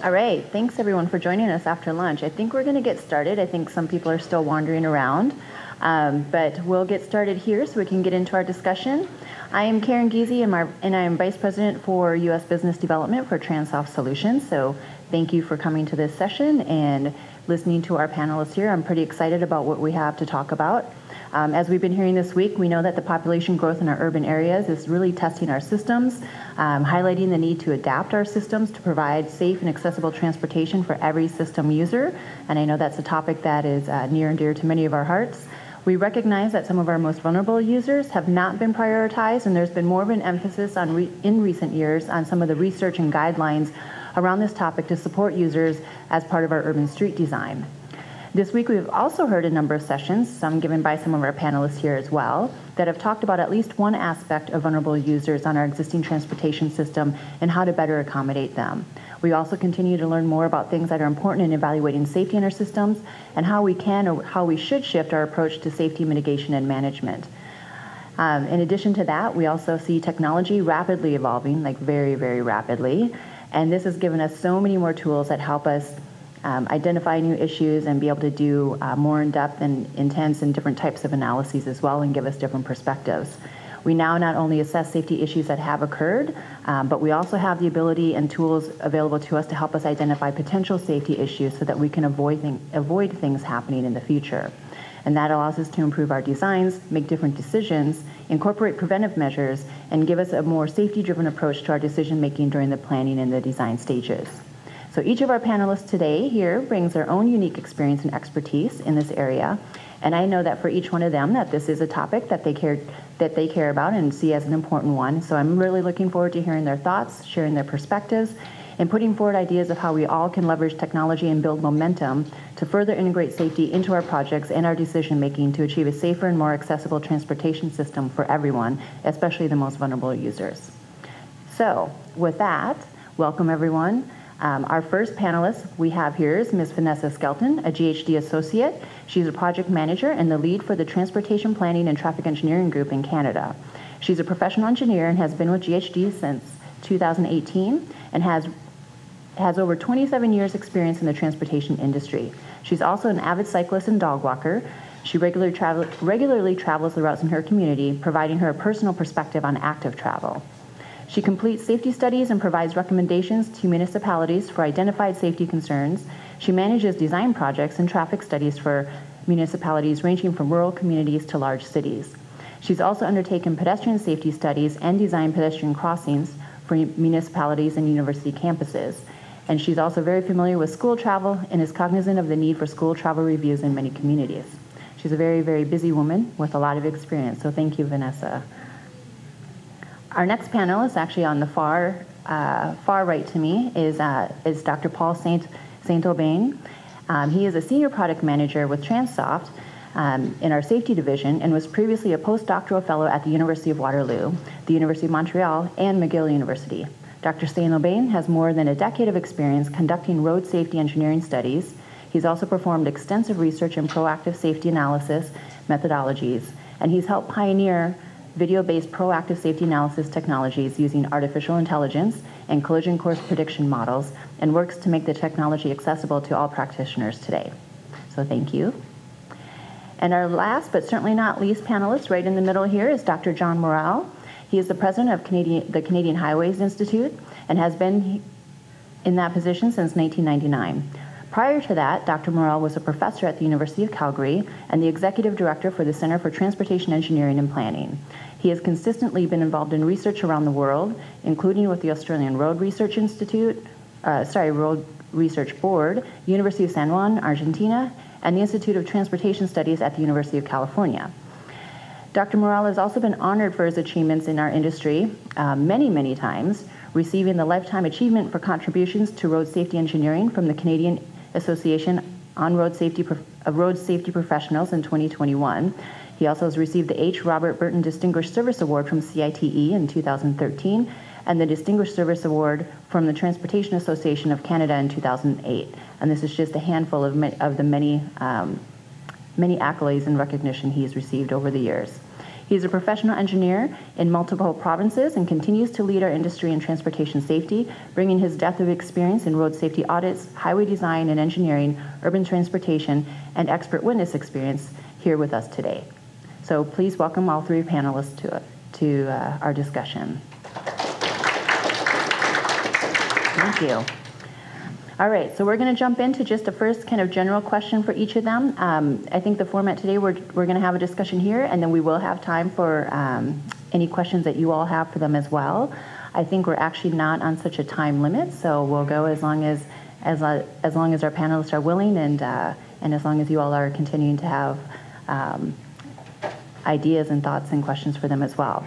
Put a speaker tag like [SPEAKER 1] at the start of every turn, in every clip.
[SPEAKER 1] All right, thanks everyone for joining us after lunch. I think we're going to get started. I think some people are still wandering around, but we'll get started here so we can get into our discussion. I am Karen Giese, and I am Vice President for U.S. Business Development for Transoft Solutions. So thank you for coming to this session and listening to our panelists here. I'm pretty excited about what we have to talk about. As we've been hearing this week, we know that the population growth in our urban areas is really testing our systems, highlighting the need to adapt our systems to provide safe and accessible transportation for every system user. And I know that's a topic that is near and dear to many of our hearts. We recognize that some of our most vulnerable users have not been prioritized, and there's been more of an emphasis in recent years on some of the research and guidelines around this topic to support users as part of our urban street design. This week, we've also heard a number of sessions, some given by some of our panelists here as well, that have talked about at least one aspect of vulnerable users on our existing transportation system and how to better accommodate them. We also continue to learn more about things that are important in evaluating safety in our systems and how we can or how we should shift our approach to safety mitigation and management. In addition to that, we also see technology rapidly evolving, like very, very rapidly. And this has given us so many more tools that help us identify new issues and be able to do more in-depth and intense and different types of analyses as well and give us different perspectives. We now not only assess safety issues that have occurred, but we also have the ability and tools available to us to help us identify potential safety issues so that we can avoid things happening in the future. And that allows us to improve our designs, make different decisions, incorporate preventive measures, and give us a more safety-driven approach to our decision-making during the planning and the design stages. So each of our panelists today here brings their own unique experience and expertise in this area, and I know that for each one of them that this is a topic that they care about and see as an important one. So I'm really looking forward to hearing their thoughts, sharing their perspectives, and putting forward ideas of how we all can leverage technology and build momentum to further integrate safety into our projects and our decision making to achieve a safer and more accessible transportation system for everyone, especially the most vulnerable users. So with that, welcome everyone. Our first panelist we have here is Ms. Vanessa Skelton, a GHD associate. She's a project manager and the lead for the Transportation Planning and Traffic Engineering Group in Canada. She's a professional engineer and has been with GHD since 2018 and has over 27 years experience in the transportation industry. She's also an avid cyclist and dog walker. She regularly travels the routes in her community, providing her a personal perspective on active travel. She completes safety studies and provides recommendations to municipalities for identified safety concerns. She manages design projects and traffic studies for municipalities ranging from rural communities to large cities. She's also undertaken pedestrian safety studies and designed pedestrian crossings for municipalities and university campuses. And she's also very familiar with school travel and is cognizant of the need for school travel reviews in many communities. She's a very, very busy woman with a lot of experience, so thank you, Vanessa. Our next panelist, actually on the far right to me, is Dr. Paul Saint-Aubin. He is a senior product manager with Transoft in our safety division and was previously a postdoctoral fellow at the University of Waterloo, the University of Montreal, and McGill University. Dr. Saint-Aubin has more than a decade of experience conducting road safety engineering studies. He's also performed extensive research in proactive safety analysis methodologies, and he's helped pioneer video-based proactive safety analysis technologies using artificial intelligence and collision course prediction models, and works to make the technology accessible to all practitioners today. So thank you. And our last, but certainly not least panelist right in the middle here is Dr. John Morrell. He is the president of the Canadian Highways Institute and has been in that position since 1999. Prior to that, Dr. Morrell was a professor at the University of Calgary and the executive director for the Center for Transportation Engineering and Planning. He has consistently been involved in research around the world, including with the Australian Road Research Road Research Board, University of San Juan, Argentina, and the Institute of Transportation Studies at the University of California. Dr. Morrell has also been honored for his achievements in our industry many, many times, receiving the Lifetime Achievement for contributions to road safety engineering from the Canadian Association on Road Safety Professionals in 2021. He also has received the H. Robert Burton Distinguished Service Award from CITE in 2013 and the Distinguished Service Award from the Transportation Association of Canada in 2008. And this is just a handful of the many accolades and recognition he's received over the years. He's a professional engineer in multiple provinces and continues to lead our industry in transportation safety, bringing his depth of experience in road safety audits, highway design and engineering, urban transportation, and expert witness experience here with us today. So please welcome all three panelists to our discussion. Thank you. All right, so we're going to jump into just a first kind of general question for each of them. I think the format today, we're going to have a discussion here, and then we will have time for any questions that you all have for them as well. I think we're actually not on such a time limit, so we'll go as long as our panelists are willing, and as long as you all are continuing to have ideas and thoughts and questions for them as well.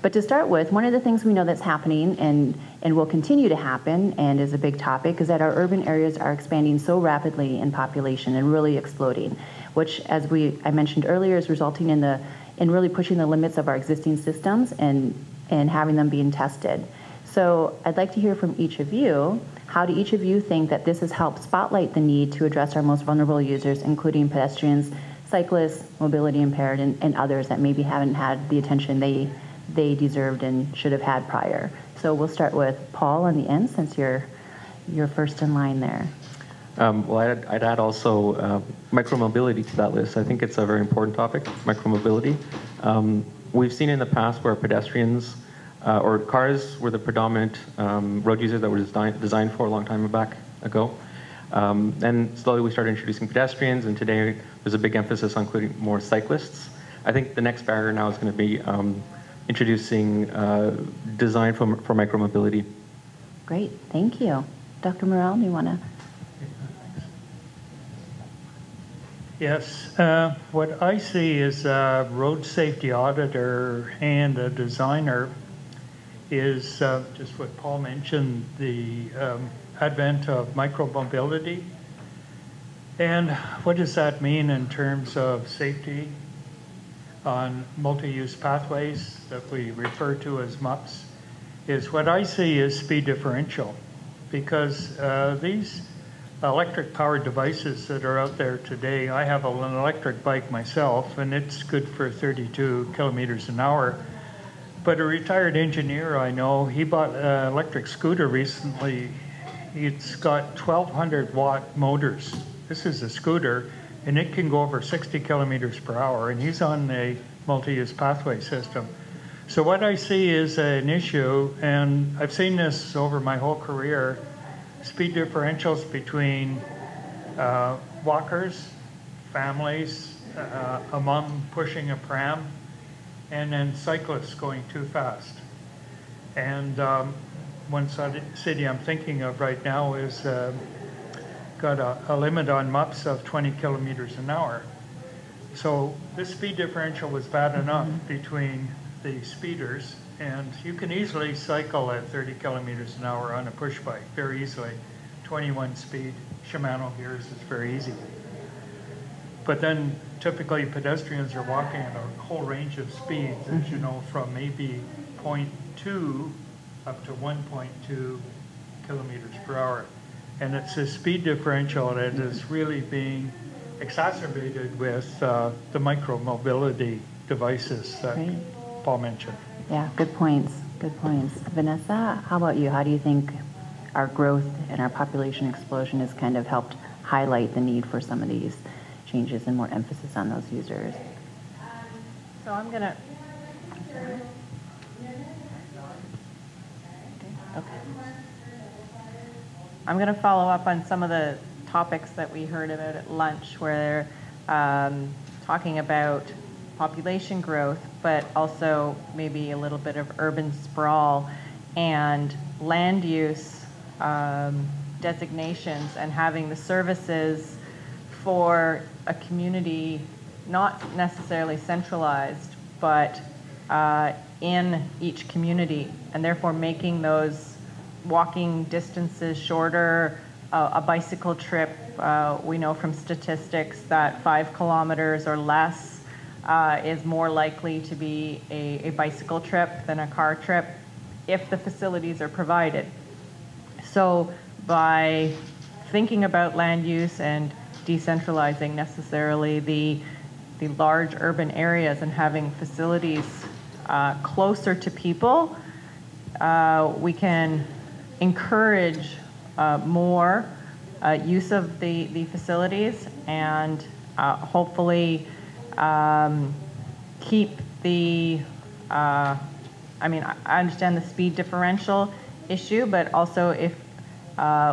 [SPEAKER 1] But to start with, one of the things we know that's happening and will continue to happen and is a big topic is that our urban areas are expanding so rapidly in population and really exploding, which, as I mentioned earlier, is resulting in really pushing the limits of our existing systems and having them being tested. So I'd like to hear from each of you. How do each of you think that this has helped spotlight the need to address our most vulnerable users, including pedestrians, cyclists, mobility impaired, and others that maybe haven't had the attention they deserved and should have had prior? So we'll start with Paul on the end, since you're first in line there.
[SPEAKER 2] Well, I'd add also micromobility to that list. I think it's a very important topic, micromobility. We've seen in the past where pedestrians or cars were the predominant road users that were designed for a long time ago. And slowly we started introducing pedestrians, and today there's a big emphasis on including more cyclists. I think the next barrier now is going to be introducing design for micromobility.
[SPEAKER 1] Great, thank you. Dr. Morel, do you want to?
[SPEAKER 3] Yes, what I see is a road safety auditor and a designer is just what Paul mentioned, the advent of micromobility. And what does that mean in terms of safety on multi-use pathways that we refer to as MUPs? Is what I see is speed differential, because these electric powered devices that are out there today, I have an electric bike myself, and it's good for 32 kilometers an hour. But a retired engineer I know, he bought an electric scooter recently. It's got 1,200 watt motors. This is a scooter, and it can go over 60 kilometers per hour, and he's on a multi-use pathway system. So what I see is an issue, and I've seen this over my whole career, speed differentials between walkers, families, a mom pushing a pram, and then cyclists going too fast. And one city I'm thinking of right now is got a limit on MUPs of 20 kilometers an hour. So this speed differential was bad enough between the speeders, and you can easily cycle at 30 kilometers an hour on a push bike, very easily. 21 speed, Shimano gears is very easy. But then typically pedestrians are walking at a whole range of speeds, as you know, from maybe 0.2 up to 1.2 kilometers per hour. And it's a speed differential that is really being exacerbated with the micro-mobility devices that Paul mentioned.
[SPEAKER 1] Yeah, good points, good points. Vanessa, how about you? How do you think our growth and our population explosion has kind of helped highlight the need for some of these changes and more emphasis on those users?
[SPEAKER 4] So I'm going to... I'm going to follow up on some of the topics that we heard about at lunch, where they're talking about population growth, but also maybe a little bit of urban sprawl and land use designations, and having the services for a community not necessarily centralized, but in each community, and therefore making those walking distances shorter. A bicycle trip, we know from statistics that 5 kilometers or less is more likely to be a bicycle trip than a car trip if the facilities are provided. So by thinking about land use and decentralizing necessarily the the large urban areas and having facilities closer to people, we can encourage more use of the facilities and hopefully keep the, I mean, I understand the speed differential issue, but also if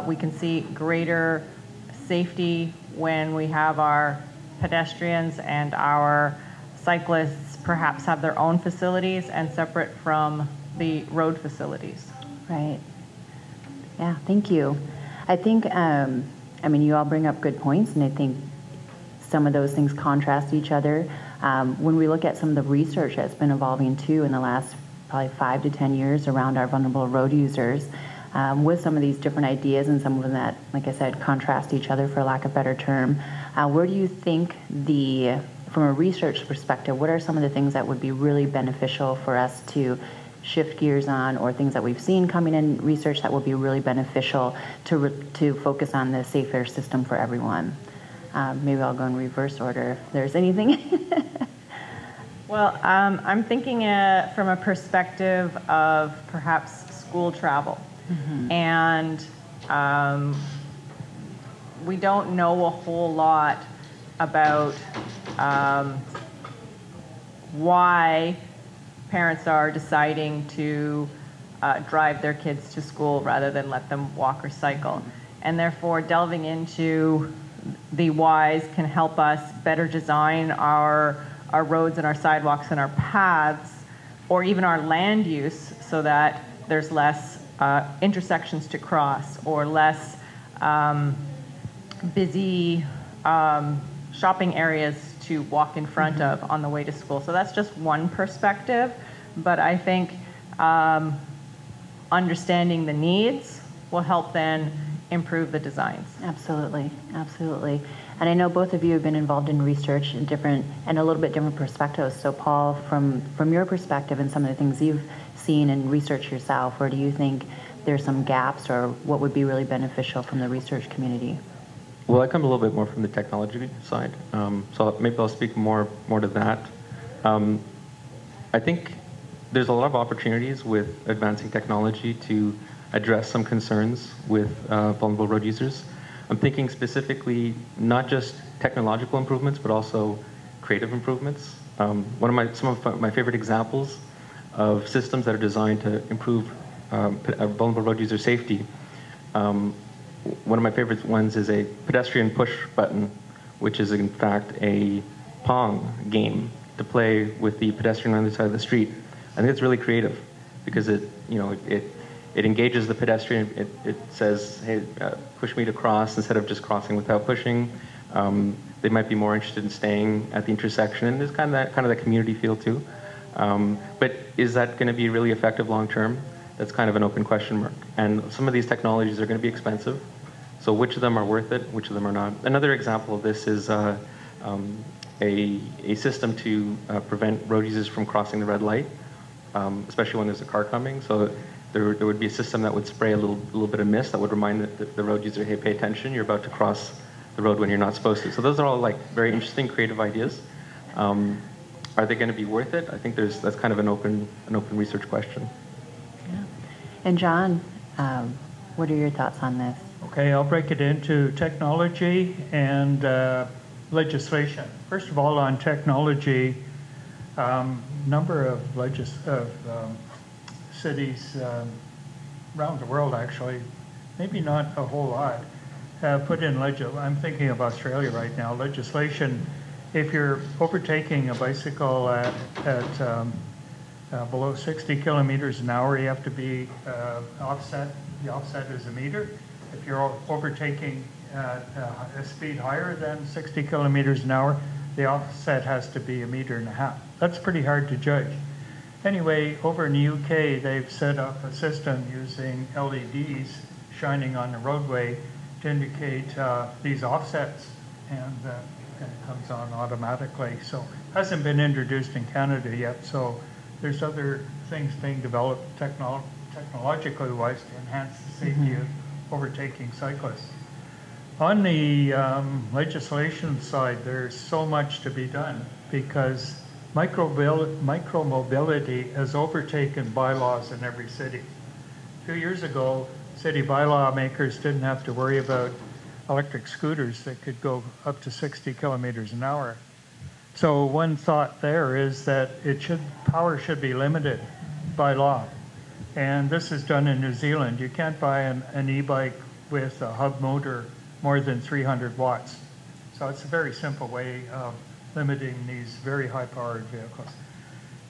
[SPEAKER 4] we can see greater safety when we have our pedestrians and our cyclists perhaps have their own facilities and separate from the road facilities.
[SPEAKER 1] Right. Yeah, thank you. I think, I mean, you all bring up good points, and I think some of those things contrast each other. When we look at some of the research that's been evolving too in the last probably 5 to 10 years around our vulnerable road users, with some of these different ideas and some of them that, like I said, contrast each other for lack of a better term, where do you think from a research perspective, what are some of the things that would be really beneficial for us to shift gears on, or things that we've seen coming in research that will be really beneficial to focus on the safer system for everyone? Maybe I'll go in reverse order if there's anything.
[SPEAKER 4] Well, I'm thinking from a perspective of perhaps school travel. Mm-hmm. And we don't know a whole lot about why parents are deciding to drive their kids to school rather than let them walk or cycle. And therefore, delving into the whys can help us better design our roads and our sidewalks and our paths, or even our land use, so that there's less intersections to cross or less busy shopping areas to walk in front mm-hmm. of on the way to school. So that's just one perspective, but I think understanding the needs will help then improve the designs.
[SPEAKER 1] Absolutely, absolutely. And I know both of you have been involved in research in different and a little bit different perspectives. So Paul, from your perspective and some of the things you've seen and researched yourself, where do you think there's some gaps, or what would be really beneficial from the research community?
[SPEAKER 2] Well, I come a little bit more from the technology side, so maybe I'll speak more to that. I think there's a lot of opportunities with advancing technology to address some concerns with vulnerable road users. I'm thinking specifically not just technological improvements, but also creative improvements. Some of my favorite examples of systems that are designed to improve vulnerable road user safety. One of my favorite ones is a pedestrian push button, which is in fact a Pong game to play with the pedestrian on the other side of the street. I think it's really creative because it engages the pedestrian. It says, hey, push me to cross instead of just crossing without pushing. They might be more interested in staying at the intersection, and there's kind of the community feel too. But is that going to be really effective long term? That's kind of an open question mark. And some of these technologies are going to be expensive. So which of them are worth it? Which of them are not? Another example of this is a system to prevent road users from crossing the red light, especially when there's a car coming. So there would be a system that would spray a little bit of mist that would remind the road user, hey, pay attention, you're about to cross the road when you're not supposed to. So those are all like very interesting, creative ideas. Are they going to be worth it? I think that's kind of an open research question.
[SPEAKER 1] Yeah. And John, what are your thoughts on this?
[SPEAKER 3] Okay, I'll break it into technology and legislation. First of all, on technology, number of cities around the world, actually, maybe not a whole lot, have put in I'm thinking of Australia right now, legislation. If you're overtaking a bicycle at below 60 kilometers an hour, you have to be offset. The offset is a meter. If you're overtaking at a speed higher than 60 kilometers an hour, the offset has to be 1.5 meters. That's pretty hard to judge. Anyway, over in the UK, they've set up a system using LEDs shining on the roadway to indicate these offsets, and it comes on automatically. So it hasn't been introduced in Canada yet, so there's other things being developed technologically wise to enhance the safety of overtaking cyclists. On the legislation side, there's so much to be done because micromobility has overtaken bylaws in every city. A few years ago, city bylaw makers didn't have to worry about electric scooters that could go up to 60 kilometers an hour. So one thought there is that power should be limited by law. And this is done in New Zealand. You can't buy an e-bike with a hub motor more than 300 watts. So it's a very simple way of limiting these very high-powered vehicles.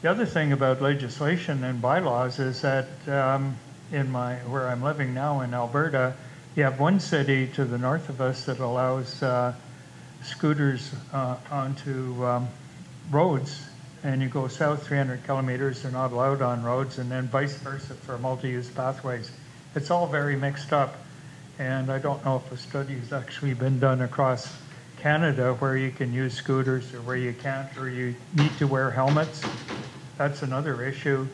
[SPEAKER 3] The other thing about legislation and bylaws is that where I'm living now in Alberta, you have one city to the north of us that allows scooters onto roads, and you go south 300 kilometers, they're not allowed on roads, and then vice versa for multi-use pathways. It's all very mixed up, and I don't know if a study has actually been done across Canada where you can use scooters or where you can't, or you need to wear helmets. That's another issue,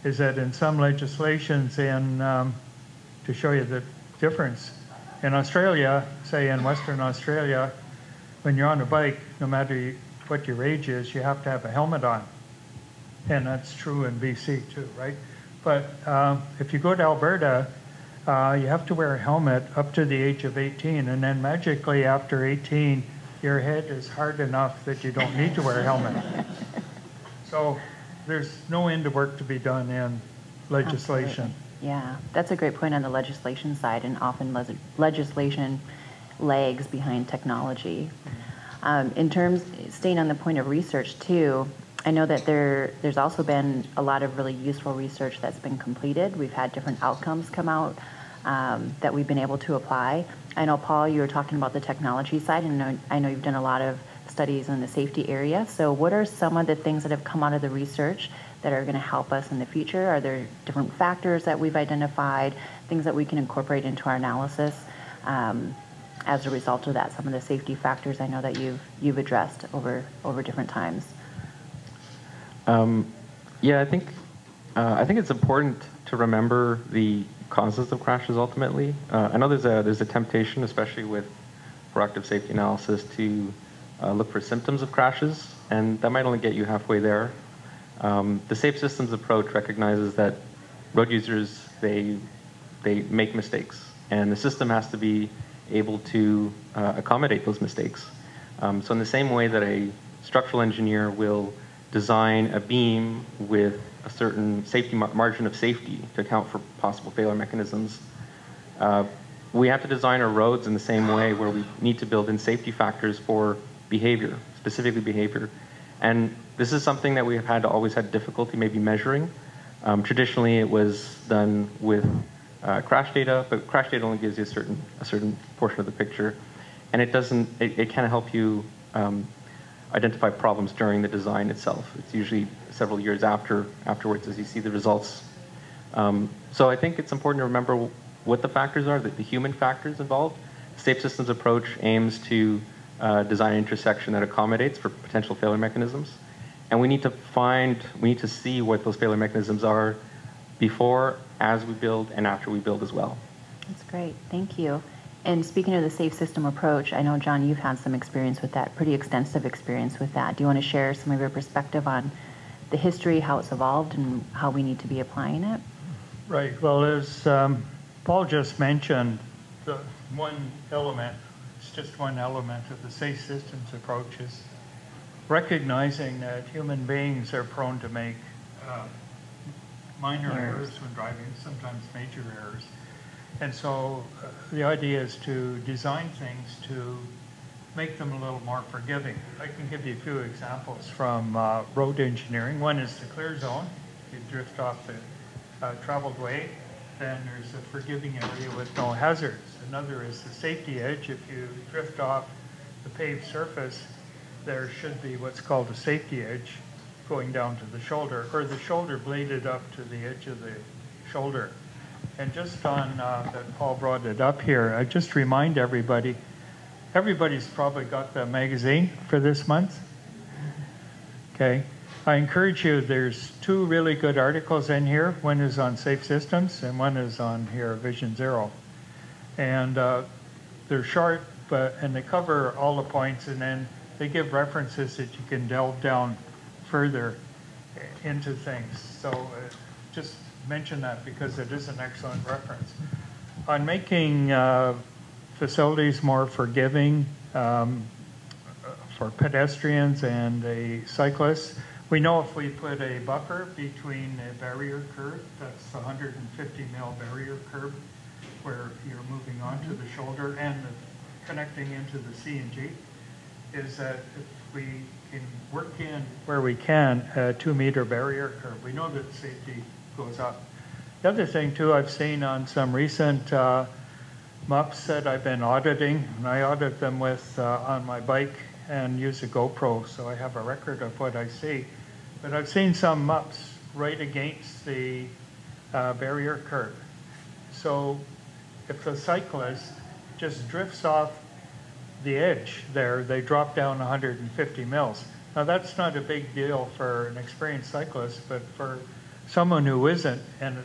[SPEAKER 3] is that in some legislations to show you the difference, in Australia, say in Western Australia, when you're on a bike, no matter what your age is, you have to have a helmet on. And that's true in BC too, right? But if you go to Alberta, you have to wear a helmet up to the age of 18, and then magically after 18, your head is hard enough that you don't need to wear a helmet. So there's no end of work to be done in legislation.
[SPEAKER 1] Absolutely. Yeah, that's a great point on the legislation side, and often legislation lags behind technology. Staying on the point of research too, I know that there's also been a lot of really useful research that's been completed. We've had different outcomes come out that we've been able to apply. I know, Paul, you were talking about the technology side, and I know you've done a lot of studies in the safety area. So what are some of the things that have come out of the research that are going to help us in the future? Are there different factors that we've identified, things that we can incorporate into our analysis as a result of that? Some of the safety factors I know that you've addressed over different times.
[SPEAKER 2] Yeah, I think it's important to remember the causes of crashes ultimately. I know there's a temptation, especially with proactive safety analysis, to look for symptoms of crashes, and that might only get you halfway there. The safe systems approach recognizes that road users, they make mistakes, and the system has to be able to accommodate those mistakes. So in the same way that a structural engineer will design a beam with a certain safety margin of safety to account for possible failure mechanisms, we have to design our roads in the same way, where we need to build in safety factors for behavior, specifically behavior. And this is something that we have always had difficulty maybe measuring. Traditionally, it was done with crash data, but crash data only gives you a certain portion of the picture, and it can't help you identify problems during the design itself. It's usually several years afterwards as you see the results. So I think it's important to remember what the factors are, the human factors involved. The Safe Systems approach aims to design an intersection that accommodates for potential failure mechanisms. And we need to see what those failure mechanisms are before, as we build, and after we build as well.
[SPEAKER 1] That's great, thank you. And speaking of the safe system approach, I know, John, you've had some experience with that, pretty extensive experience with that. Do you want to share some of your perspective on the history, how it's evolved, and how we need to be applying it?
[SPEAKER 3] Right, well, as Paul just mentioned, the one element, it's just one element of the safe systems approach, is recognizing that human beings are prone to make minor errors when driving, sometimes major errors. And so the idea is to design things to make them a little more forgiving. I can give you a few examples from road engineering. One is the clear zone. You drift off the traveled way, then there's a forgiving area with no hazards. Another is the safety edge. If you drift off the paved surface, there should be what's called a safety edge going down to the shoulder, or the shoulder bladed up to the edge of the shoulder. And just on that Paul brought it up here, I just remind everybody's probably got the magazine for this month. Okay, I encourage you, there's two really good articles in here. One is on safe systems and one is on here Vision Zero. And they're short, and they cover all the points, and then they give references that you can delve down further into things. So just mention that because it is an excellent reference. On making facilities more forgiving for pedestrians and cyclists, we know if we put a buffer between a barrier curb, that's 150 mil barrier curb, where you're moving onto the shoulder and connecting into the C and G, is that if we can work in where we can a 2-meter barrier curb, we know that safety goes up. The other thing too, I've seen on some recent MUPs that I've been auditing, and I audit them with on my bike and use a GoPro, so I have a record of what I see. But I've seen some MUPs right against the barrier curb. So if the cyclist just drifts off the edge there, they drop down 150 mils. Now that's not a big deal for an experienced cyclist, but for someone who isn't, and it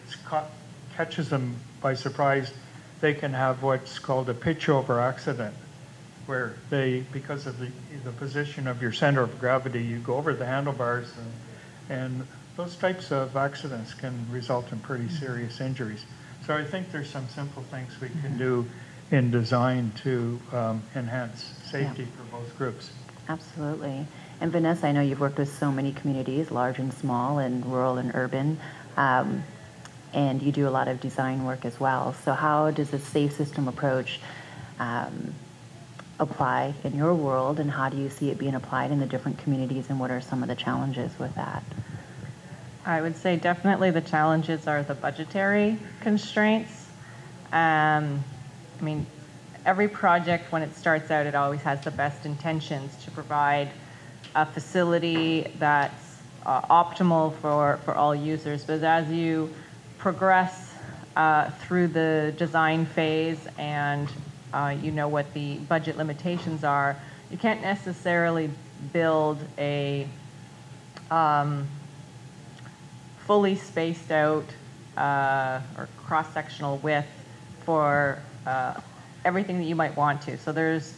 [SPEAKER 3] catches them by surprise, they can have what's called a pitch over accident, where they, because of the position of your center of gravity, you go over the handlebars, and those types of accidents can result in pretty serious injuries. So I think there's some simple things we can do in design to enhance safety for both groups.
[SPEAKER 1] Absolutely. And Vanessa, I know you've worked with so many communities, large and small, and rural and urban, and you do a lot of design work as well. So how does the safe system approach apply in your world, and how do you see it being applied in the different communities, and what are some of the challenges with that?
[SPEAKER 4] I would say definitely the challenges are the budgetary constraints. I mean, every project, when it starts out, it always has the best intentions to provide a facility that's optimal for all users. But as you progress through the design phase and you know what the budget limitations are, you can't necessarily build a fully spaced out or cross-sectional width for everything that you might want to. So there's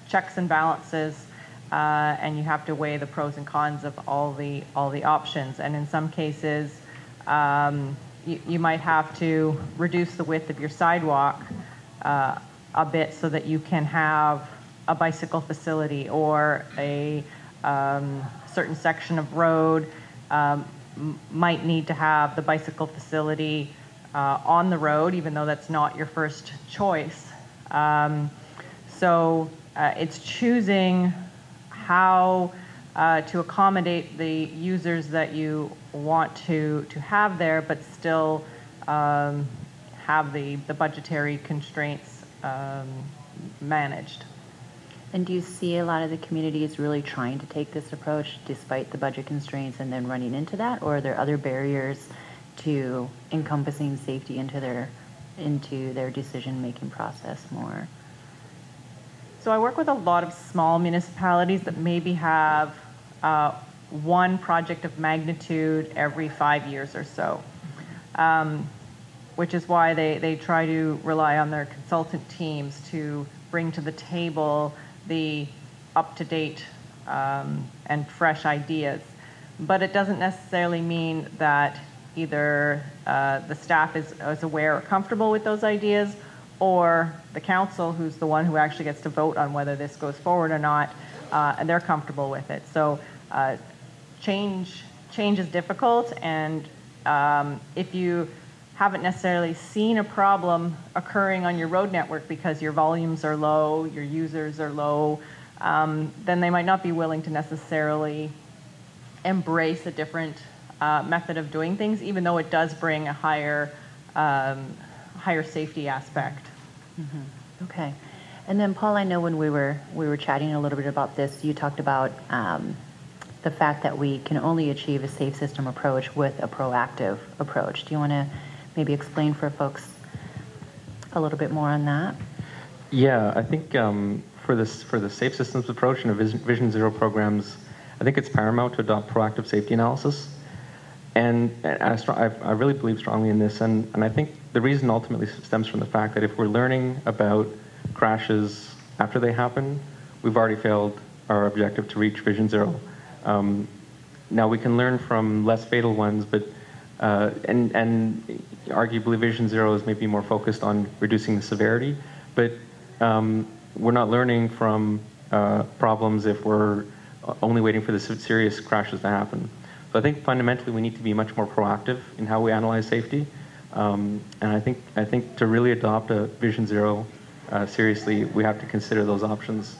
[SPEAKER 4] checks and balances, and you have to weigh the pros and cons of all the options. And in some cases, you might have to reduce the width of your sidewalk a bit so that you can have a bicycle facility, or a certain section of road might need to have the bicycle facility on the road, even though that's not your first choice. So it's choosing how to accommodate the users that you want to have there, but still have the budgetary constraints managed.
[SPEAKER 1] And do you see a lot of the communities really trying to take this approach despite the budget constraints and then running into that, or are there other barriers to encompassing safety into their decision-making process more?
[SPEAKER 4] So I work with a lot of small municipalities that maybe have one project of magnitude every 5 years or so, which is why they try to rely on their consultant teams to bring to the table the up-to-date and fresh ideas. But it doesn't necessarily mean that either the staff is aware or comfortable with those ideas, or the council, who's the one who actually gets to vote on whether this goes forward or not, and they're comfortable with it. So change is difficult, and if you haven't necessarily seen a problem occurring on your road network because your volumes are low, your users are low, then they might not be willing to necessarily embrace a different method of doing things, even though it does bring a higher safety aspect.
[SPEAKER 1] Mm-hmm. Okay. And then Paul, I know when we were chatting a little bit about this, you talked about the fact that we can only achieve a safe system approach with a proactive approach. Do you want to maybe explain for folks a little bit more on that?
[SPEAKER 2] Yeah, I think for the safe systems approach and the Vision Zero programs, I think it's paramount to adopt proactive safety analysis. And I really believe strongly in this, and I think the reason ultimately stems from the fact that if we're learning about crashes after they happen, we've already failed our objective to reach Vision Zero. Now we can learn from less fatal ones, but and arguably Vision Zero is maybe more focused on reducing the severity, but we're not learning from problems if we're only waiting for the serious crashes to happen. So I think fundamentally we need to be much more proactive in how we analyze safety, and I think to really adopt a Vision Zero seriously, we have to consider those options.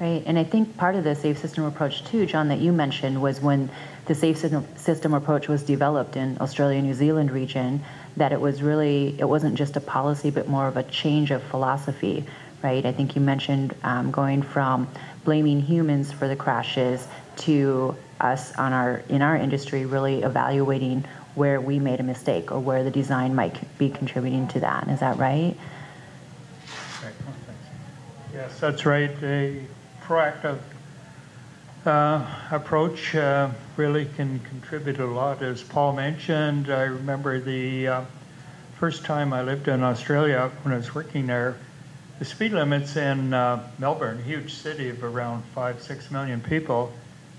[SPEAKER 1] Right, and I think part of the safe system approach too, John, that you mentioned was when the safe system approach was developed in Australia, New Zealand region, that it wasn't just a policy, but more of a change of philosophy, right? I think you mentioned going from blaming humans for the crashes to us in our industry really evaluating where we made a mistake or where the design might be contributing to that. Is that right?
[SPEAKER 3] Yes, that's right. A proactive approach really can contribute a lot. As Paul mentioned, I remember the first time I lived in Australia when I was working there, the speed limits in Melbourne, a huge city of around 5-6 million people,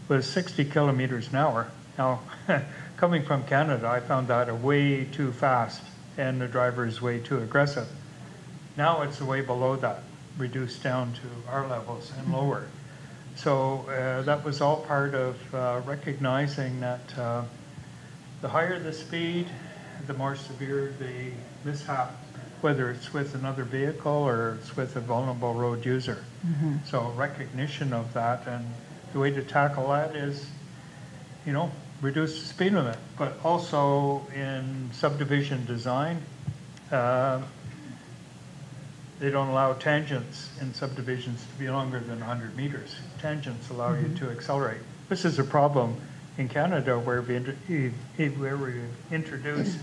[SPEAKER 3] was 60 kilometers an hour. Now, coming from Canada, I found that way too fast and the driver is way too aggressive. Now it's way below that, reduced down to our levels and lower. So that was all part of recognizing that the higher the speed, the more severe the mishap, whether it's with another vehicle or it's with a vulnerable road user. Mm-hmm. So recognition of that, and the way to tackle that is, reduce the speed limit, but also in subdivision design, they don't allow tangents in subdivisions to be longer than 100 meters. Tangents allow you to accelerate. This is a problem in Canada where we introduce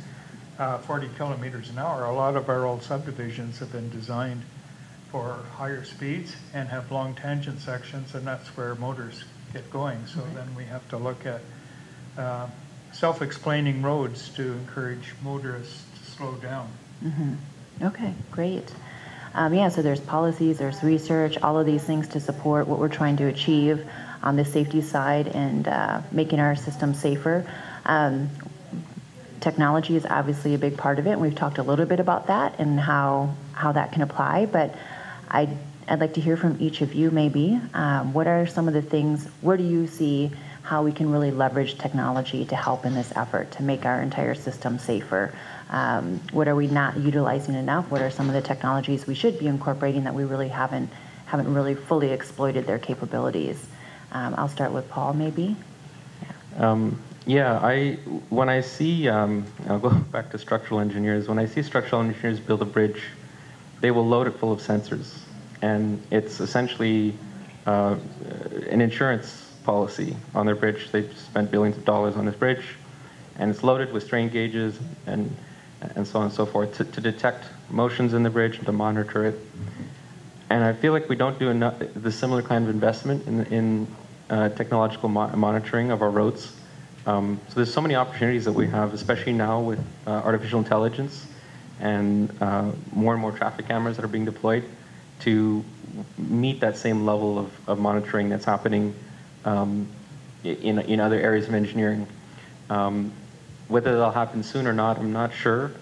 [SPEAKER 3] 40 kilometers an hour. A lot of our old subdivisions have been designed for higher speeds and have long tangent sections, and that's where motors get going. So then we have to look at self-explaining roads to encourage motorists to slow down.
[SPEAKER 1] Mm-hmm. Okay, great. So there's policies, there's research, all of these things to support what we're trying to achieve on the safety side and making our system safer. Technology is obviously a big part of it, and we've talked a little bit about that and how that can apply, but I'd like to hear from each of you maybe. What are some of the things, where do you see how we can really leverage technology to help in this effort to make our entire system safer? What are we not utilizing enough? What are some of the technologies we should be incorporating that we really haven't really fully exploited their capabilities? I'll start with Paul, maybe.
[SPEAKER 2] When I see, I'll go back to structural engineers. When I see structural engineers build a bridge, they will load it full of sensors, and it's essentially an insurance policy on their bridge. They've spent billions of dollars on this bridge, and it's loaded with strain gauges and so on and so forth to detect motions in the bridge and to monitor it. And I feel like we don't do enough, the similar kind of investment in technological monitoring of our roads. So there's so many opportunities that we have, especially now with artificial intelligence and more traffic cameras that are being deployed to meet that same level of monitoring that's happening in other areas of engineering. Whether that'll happen soon or not, I'm not sure.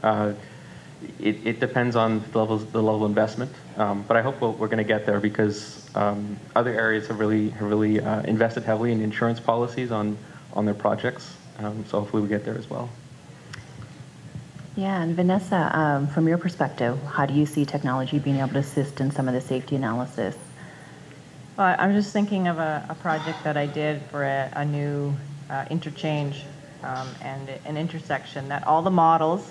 [SPEAKER 2] It depends on the level of investment, but I hope we're going to get there because other areas have really invested heavily in insurance policies on their projects. So hopefully we get there as well.
[SPEAKER 1] Yeah, and Vanessa, from your perspective, how do you see technology being able to assist in some of the safety analysis?
[SPEAKER 4] Well, I'm just thinking of a project that I did for a new interchange and an intersection that all the models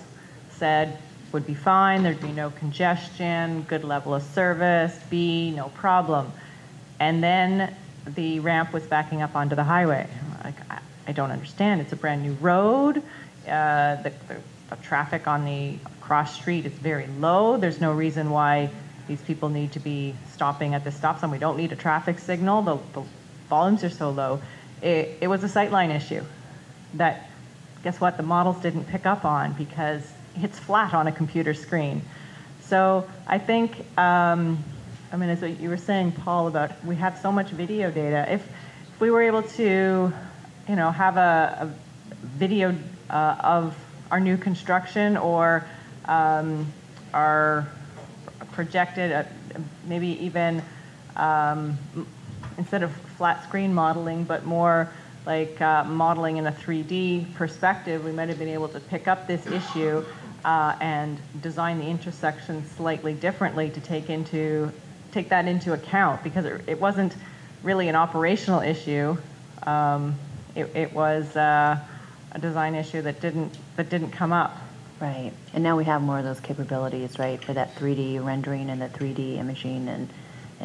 [SPEAKER 4] said would be fine, there'd be no congestion, good level of service, no problem. And then the ramp was backing up onto the highway. I don't understand. It's a brand new road. The traffic on the cross street is very low. There's no reason why these people need to be stopping at the stop sign. We don't need a traffic signal. The volumes are so low. It was a sightline issue that, guess what, the models didn't pick up on because it's flat on a computer screen. So I think I mean, as what you were saying, Paul, about we have so much video data. If we were able to, you know, have a video of our new construction or our projected, maybe even instead of flat screen modeling, but more like modeling in a 3D perspective, we might have been able to pick up this issue and design the intersection slightly differently to take that into account, because it wasn't really an operational issue. It was a design issue that didn't come up.
[SPEAKER 1] Right. And now we have more of those capabilities, right, for that 3D rendering and the 3D imaging and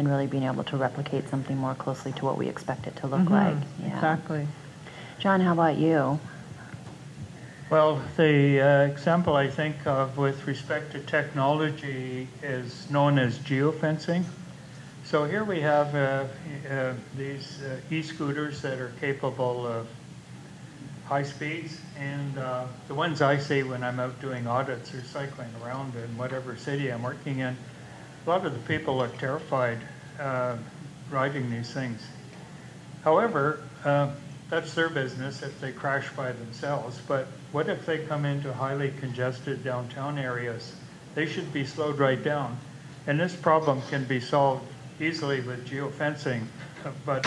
[SPEAKER 1] really being able to replicate something more closely to what we expect it to look like. Yeah.
[SPEAKER 4] Exactly.
[SPEAKER 1] John, how about you?
[SPEAKER 3] Well, the example I think of with respect to technology is known as geofencing. So here we have these e-scooters that are capable of high speeds, and the ones I see when I'm out doing audits or cycling around in whatever city I'm working in, a lot of the people are terrified riding these things. However, that's their business if they crash by themselves, but what if they come into highly congested downtown areas? They should be slowed right down, and this problem can be solved easily with geofencing, but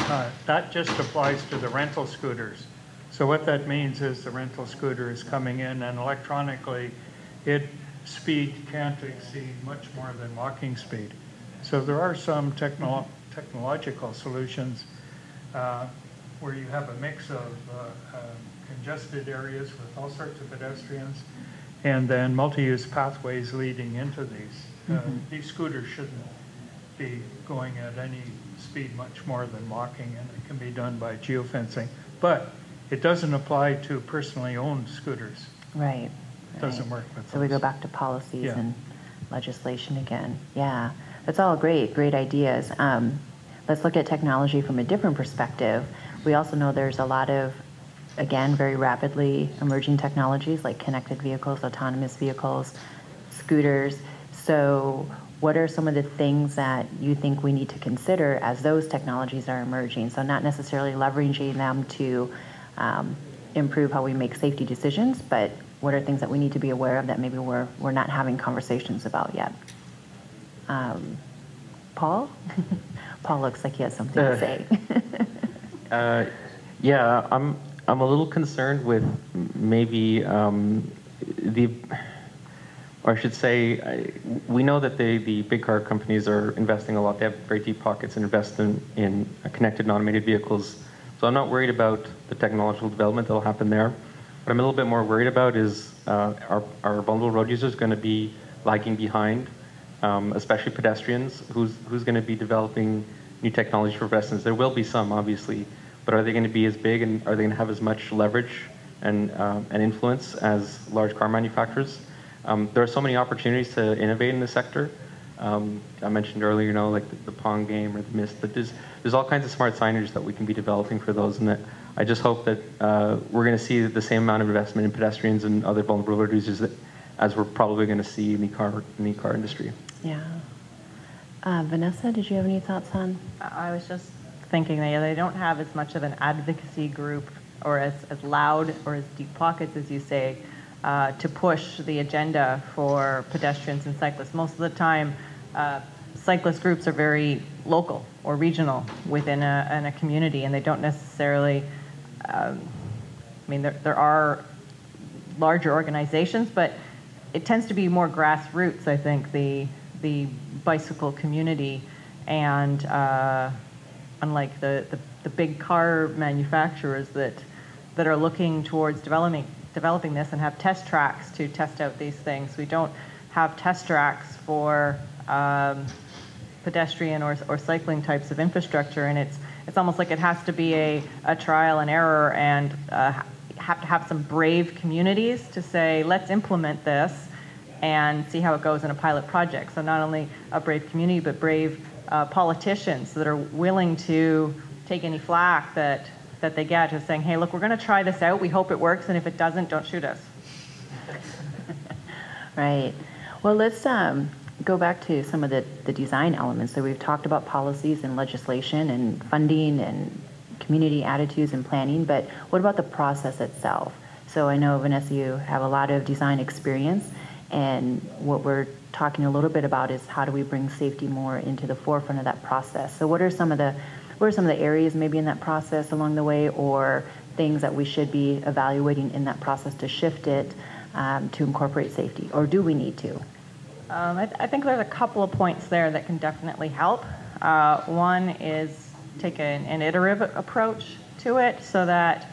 [SPEAKER 3] that just applies to the rental scooters. So what that means is the rental scooter is coming in, and electronically its speed can't exceed much more than walking speed. So there are some technological solutions where you have a mix of congested areas with all sorts of pedestrians and then multi-use pathways leading into these. These scooters shouldn't be going at any speed much more than walking, and it can be done by geofencing. But it doesn't apply to personally owned scooters.
[SPEAKER 1] Right.
[SPEAKER 3] It doesn't work with
[SPEAKER 1] So
[SPEAKER 3] those.
[SPEAKER 1] we go back to policies
[SPEAKER 3] Yeah.
[SPEAKER 1] and legislation again. Yeah, that's all great ideas. Let's look at technology from a different perspective. We also know there's a lot of, again, very rapidly emerging technologies like connected vehicles, autonomous vehicles, scooters. So what are some of the things that you think we need to consider as those technologies are emerging? So not necessarily leveraging them to improve how we make safety decisions, but what are things that we need to be aware of that maybe we're not having conversations about yet? Paul? Paul looks like he has something to say.
[SPEAKER 2] Yeah, I'm a little concerned with maybe or I should say, we know that the big car companies are investing a lot. They have very deep pockets and invest in connected and automated vehicles. So I'm not worried about the technological development that will happen there. What I'm a little bit more worried about is our vulnerable road users going to be lagging behind, especially pedestrians. Who's going to be developing new technology for pedestrians? There will be some, obviously, but are they going to be as big, and are they going to have as much leverage and influence as large car manufacturers? There are so many opportunities to innovate in the sector. I mentioned earlier, you know, like the Pong game or the Mist, but there's all kinds of smart signage that we can be developing for those, and that I just hope that we're going to see the same amount of investment in pedestrians and other vulnerable road users as we're probably going to see in the car industry.
[SPEAKER 1] Yeah. Vanessa, did you have any thoughts on?
[SPEAKER 4] I was just thinking they don't have as much of an advocacy group or as loud or as deep pockets, as you say, to push the agenda for pedestrians and cyclists. Most of the time, cyclist groups are very local or regional within a community, and they don't necessarily, I mean, there are larger organizations, but it tends to be more grassroots, I think, the bicycle community, and unlike the big car manufacturers that are looking towards developing this and have test tracks to test out these things. We don't have test tracks for pedestrian or cycling types of infrastructure, and it's almost like it has to be a trial and error, and have to have some brave communities to say, let's implement this and see how it goes in a pilot project. So not only a brave community, but brave politicians that are willing to take any flack that they get, just saying, hey, look, we're going to try this out. We hope it works, and if it doesn't, don't shoot us.
[SPEAKER 1] Right. Well, let's go back to some of the design elements. So we've talked about policies and legislation and funding and community attitudes and planning, but what about the process itself? So I know, Vanessa, you have a lot of design experience, and what we're talking a little bit about is how do we bring safety more into the forefront of that process? So what are some of the areas maybe in that process along the way, or things that we should be evaluating in that process to shift it to incorporate safety, or do we need to?
[SPEAKER 4] I think there's a couple of points there that can definitely help. One is take an iterative approach to it, so that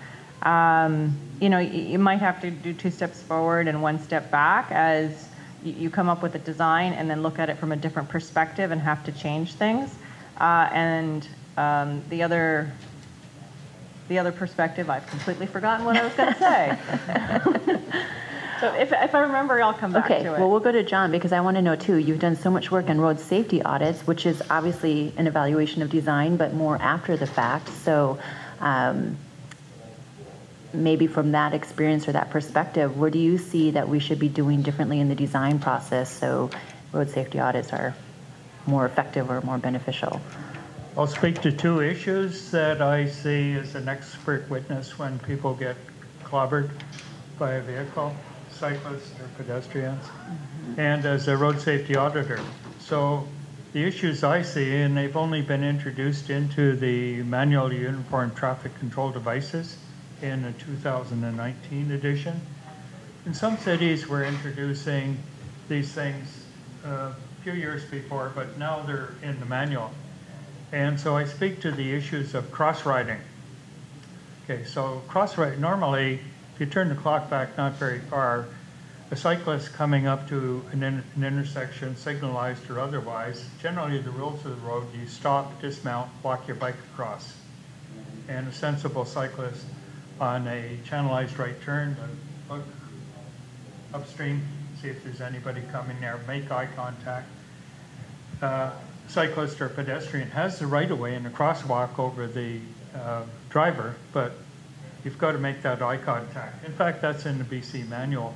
[SPEAKER 4] you might have to do 2 steps forward and 1 step back as you come up with a design, and then look at it from a different perspective and have to change things. The other perspective, I've completely forgotten what I was going to say. So if I remember, I'll come back to it.
[SPEAKER 1] Okay, well, we'll go to John, because I want to know, too, you've done so much work on road safety audits, which is obviously an evaluation of design, but more after the fact. So maybe from that experience or that perspective, what do you see that we should be doing differently in the design process so road safety audits are more effective or more beneficial?
[SPEAKER 3] I'll speak to 2 issues that I see as an expert witness when people get clobbered by a vehicle, cyclists or pedestrians, and as a road safety auditor. So the issues I see, and they've only been introduced into the Manual Uniform Traffic Control Devices in the 2019 edition. In some cities, we're introducing these things a few years before, but now they're in the manual. And so I speak to the issues of cross-riding. Okay, so cross-riding, normally, if you turn the clock back not very far, a cyclist coming up to an intersection, signalized or otherwise, generally the rules of the road, you stop, dismount, walk your bike across. And a sensible cyclist on a channelized right turn, look upstream, see if there's anybody coming there, make eye contact. Cyclist or pedestrian has the right of way in the crosswalk over the driver, but you've got to make that eye contact. In fact, that's in the BC manual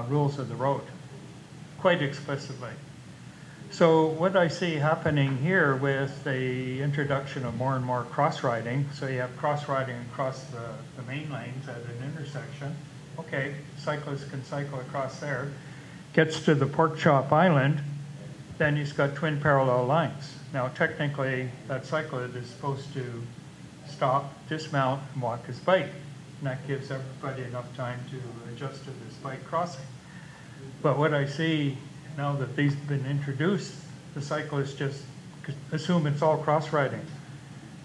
[SPEAKER 3] rules of the road, quite explicitly. So what I see happening here with the introduction of more and more cross-riding, so you have cross-riding across the main lanes at an intersection. Okay, cyclists can cycle across there. Gets to the pork chop island, then he's got twin parallel lines. Now, technically, that cyclist is supposed to stop, dismount, and walk his bike. And that gives everybody enough time to adjust to this bike crossing. But what I see now that these have been introduced, the cyclists just assume it's all cross-riding.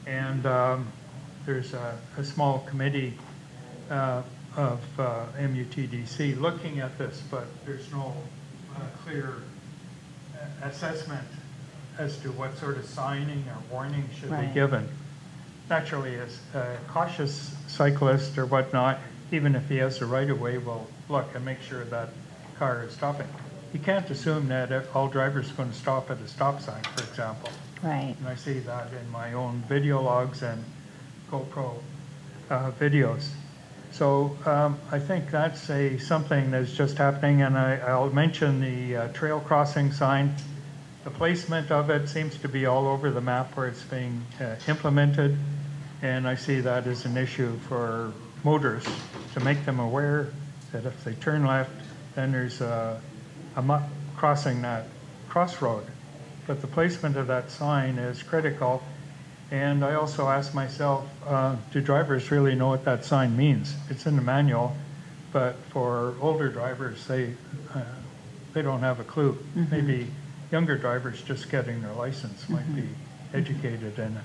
[SPEAKER 3] And there's a small committee of MUTDC looking at this, but there's no clear assessment as to what sort of signing or warning should be given. Naturally, as a cautious cyclist or whatnot, even if he has the right-of-way, will look and make sure that car is stopping. You can't assume that all drivers are going to stop at a stop sign, for example.
[SPEAKER 1] Right.
[SPEAKER 3] And I see that in my own video logs and GoPro videos. So I think that's something that's just happening, and I'll mention the trail crossing sign. The placement of it seems to be all over the map where it's being implemented, and I see that as an issue for motorists to make them aware that if they turn left, then there's a muck crossing that crossroad. But the placement of that sign is critical. And I also ask myself, do drivers really know what that sign means? It's in the manual, but for older drivers, they don't have a clue. Mm-hmm. Maybe younger drivers just getting their license might be educated in it.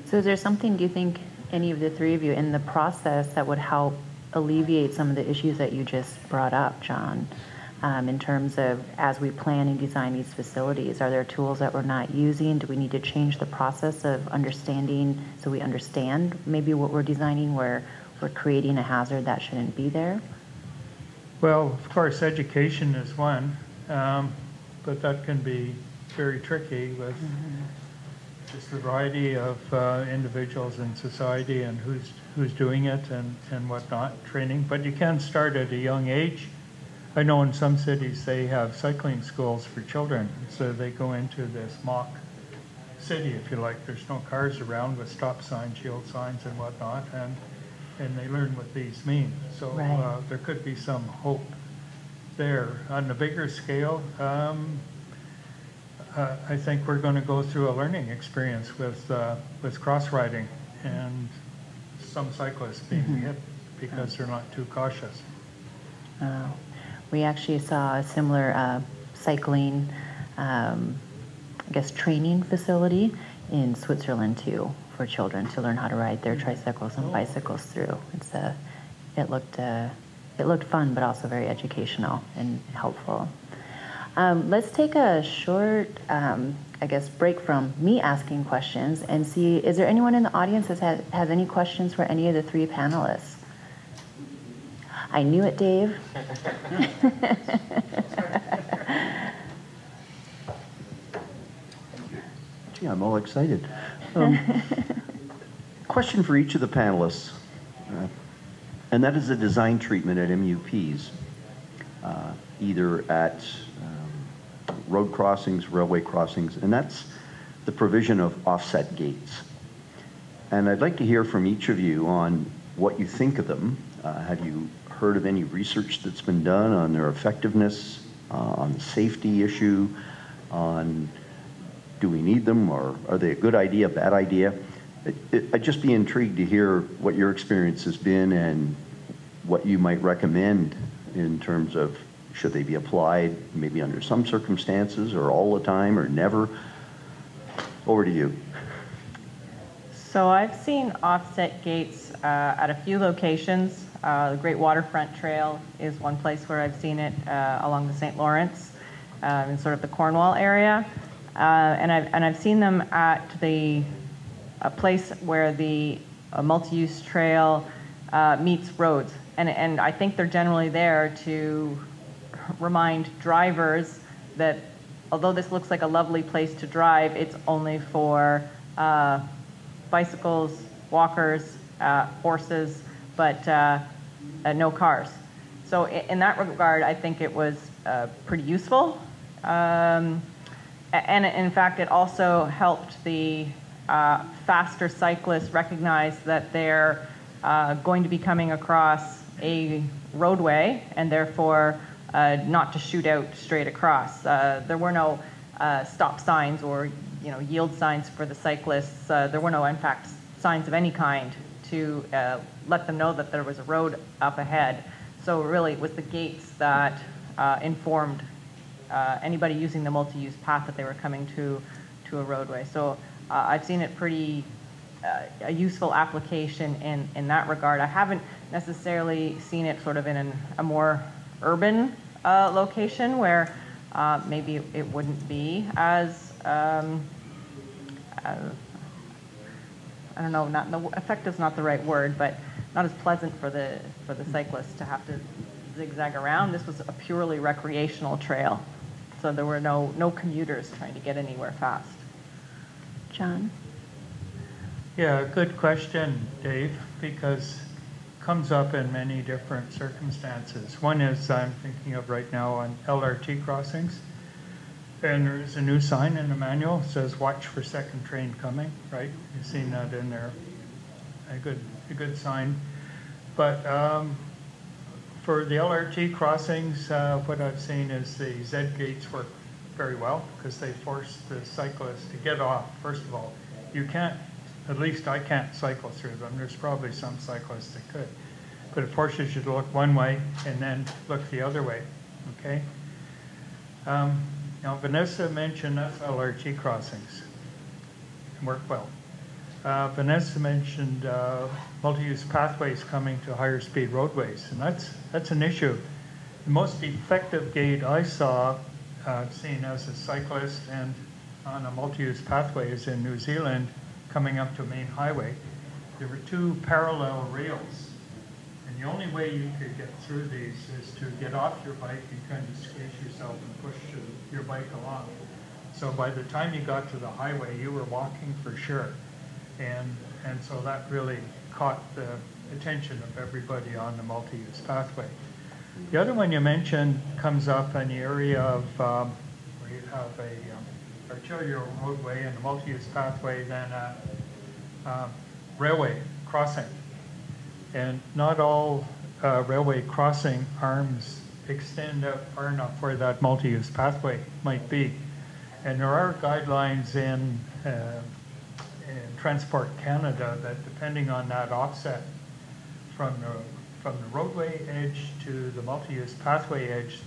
[SPEAKER 1] So is there something, do you think, any of the 3 of you in the process that would help alleviate some of the issues that you just brought up, John? In terms of as we plan and design these facilities, are there tools that we're not using? Do we need to change the process of understanding so we understand maybe what we're designing where we're creating a hazard that shouldn't be there?
[SPEAKER 3] Well, of course, education is one, but that can be very tricky with just the variety of individuals in society and who's doing it and whatnot, training. But you can start at a young age. I know in some cities they have cycling schools for children, so they go into this mock city, if you like. There's no cars around with stop signs, yield signs, and whatnot, and they learn what these mean. So
[SPEAKER 1] Right.
[SPEAKER 3] there could be some hope there. On the bigger scale, I think we're going to go through a learning experience with cross riding and some cyclists being hit because they're not too cautious.
[SPEAKER 1] We actually saw a similar cycling, I guess, training facility in Switzerland too, for children to learn how to ride their tricycles and bicycles through. It looked fun, but also very educational and helpful. Let's take a short, I guess, break from me asking questions and see, is there anyone in the audience that has any questions for any of the three panelists? I knew it, Dave.
[SPEAKER 5] Gee, I'm all excited. Question for each of the panelists, and that is the design treatment at MUPs, either at road crossings, railway crossings, and that's the provision of offset gates. And I'd like to hear from each of you on what you think of them. Have you heard of any research that's been done on their effectiveness, on the safety issue, on do we need them, or are they a good idea, bad idea? I'd just be intrigued to hear what your experience has been and what you might recommend in terms of should they be applied maybe under some circumstances or all the time or never. Over to you.
[SPEAKER 4] So I've seen offset gates at a few locations. The Great Waterfront Trail is one place where I've seen it along the St. Lawrence in sort of the Cornwall area. And I've seen them at a place where the multi-use trail meets roads. And I think they're generally there to remind drivers that although this looks like a lovely place to drive, it's only for bicycles, walkers, horses, but no cars. So in that regard, I think it was pretty useful. And in fact, it also helped the faster cyclists recognize that they're going to be coming across a roadway and therefore not to shoot out straight across. There were no stop signs or yield signs for the cyclists. There were no, in fact, signs of any kind to let them know that there was a road up ahead. So really it was the gates that informed anybody using the multi-use path that they were coming to a roadway. So I've seen it pretty a useful application in that regard. I haven't necessarily seen it sort of in a more urban location where maybe it wouldn't be as I don't know, effective is not the right word, but not as pleasant for the cyclists to have to zigzag around. This was a purely recreational trail, so there were no commuters trying to get anywhere fast.
[SPEAKER 1] John?
[SPEAKER 3] Yeah, good question, Dave, because it comes up in many different circumstances. One is I'm thinking of right now on LRT crossings, and there's a new sign in the manual that says watch for second train coming, right? You've seen that in there, a good sign. But for the LRT crossings, what I've seen is the Z gates work very well because they force the cyclist to get off. First of all, you can't, at least I can't cycle through them. There's probably some cyclists that could. But it forces you to look one way and then look the other way, okay? Now, Vanessa mentioned LRT crossings work well. Vanessa mentioned multi-use pathways coming to higher speed roadways, and that's an issue. The most effective gate I saw, seen as a cyclist and on a multi-use pathway is in New Zealand, coming up to a main highway. There were two parallel rails, and the only way you could get through these is to get off your bike and kind of squeeze yourself and push your bike along. So by the time you got to the highway, you were walking for sure. And so that really caught the attention of everybody on the multi-use pathway. The other one you mentioned comes up in the area of where you have a arterial roadway and a multi-use pathway, then a railway crossing. And not all railway crossing arms extend out far enough where that multi-use pathway might be. And there are guidelines in Transport Canada that, depending on that offset from the roadway edge to the multi-use pathway edge,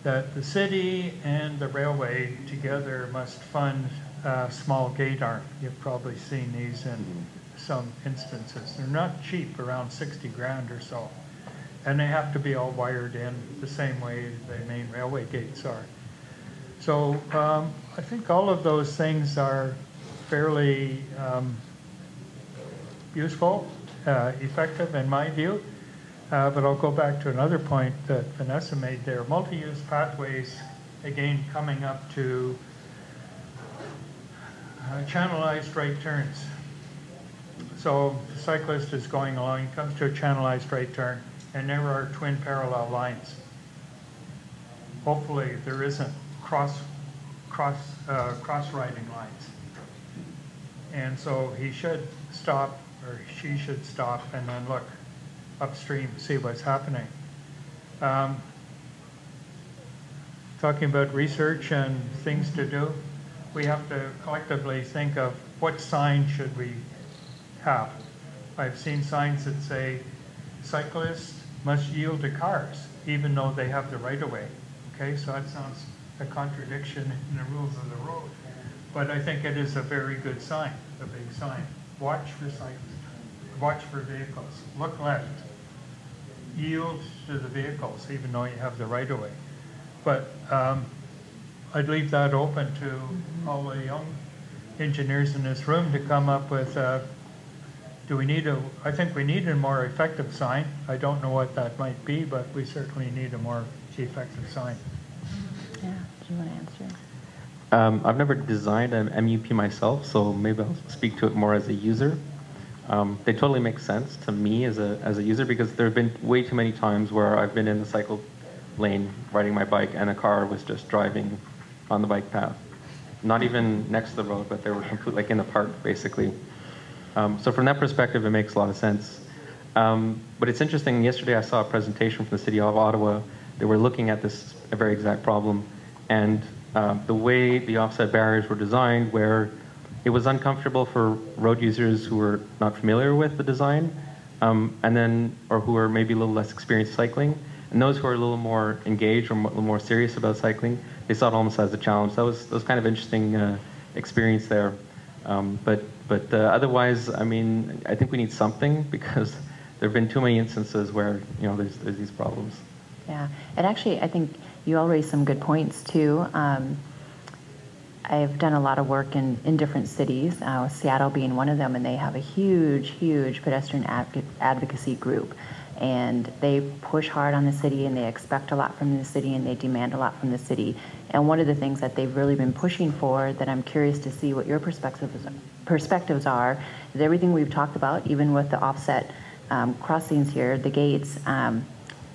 [SPEAKER 3] that the city and the railway together must fund a small gate arm. You've probably seen these in some instances. They're not cheap, around 60 grand or so. And they have to be all wired in the same way the main railway gates are. So I think all of those things are fairly useful, effective in my view. But I'll go back to another point that Vanessa made there. Multi-use pathways, again, coming up to channelized right turns. So the cyclist is going along, he comes to a channelized right turn, and there are twin parallel lines. Hopefully there isn't cross-riding lines. And so he should stop, or she should stop, and then look upstream, see what's happening. Talking about research and things to do, we have to collectively think of what sign should we have. I've seen signs that say cyclists must yield to cars, even though they have the right-of-way. Okay, so that sounds a contradiction in the rules of the road. But I think it is a very good sign, a big sign. Watch for cyclists, watch for vehicles, look left, yield to the vehicles, even though you have the right-of-way. But I'd leave that open to all the young engineers in this room to come up with, do we need I think we need a more effective sign. I don't know what that might be, but we certainly need a more effective sign.
[SPEAKER 1] Yeah, do you want to answer?
[SPEAKER 2] I've never designed an MUP myself, so maybe I'll speak to it more as a user. They totally make sense to me as a user, because there have been way too many times where I've been in the cycle lane riding my bike and a car was just driving on the bike path. Not even next to the road, but they were completely like in the park, basically. So from that perspective, it makes a lot of sense. But it's interesting, yesterday I saw a presentation from the city of Ottawa. They were looking at this very exact problem, and the way the offset barriers were designed, where it was uncomfortable for road users who were not familiar with the design, or who are maybe a little less experienced cycling, and those who are a little more engaged or a little more serious about cycling, they saw it almost as a challenge. That was kind of interesting experience there. But otherwise, I mean, I think we need something, because there have been too many instances where there's these problems.
[SPEAKER 1] Yeah, and actually, I think you all raised some good points too. I've done a lot of work in different cities, Seattle being one of them, and they have a huge pedestrian advocacy group. And they push hard on the city, and they expect a lot from the city, and they demand a lot from the city. And one of the things that they've really been pushing for, that I'm curious to see what your perspectives are, is everything we've talked about, even with the offset crossings here, the gates,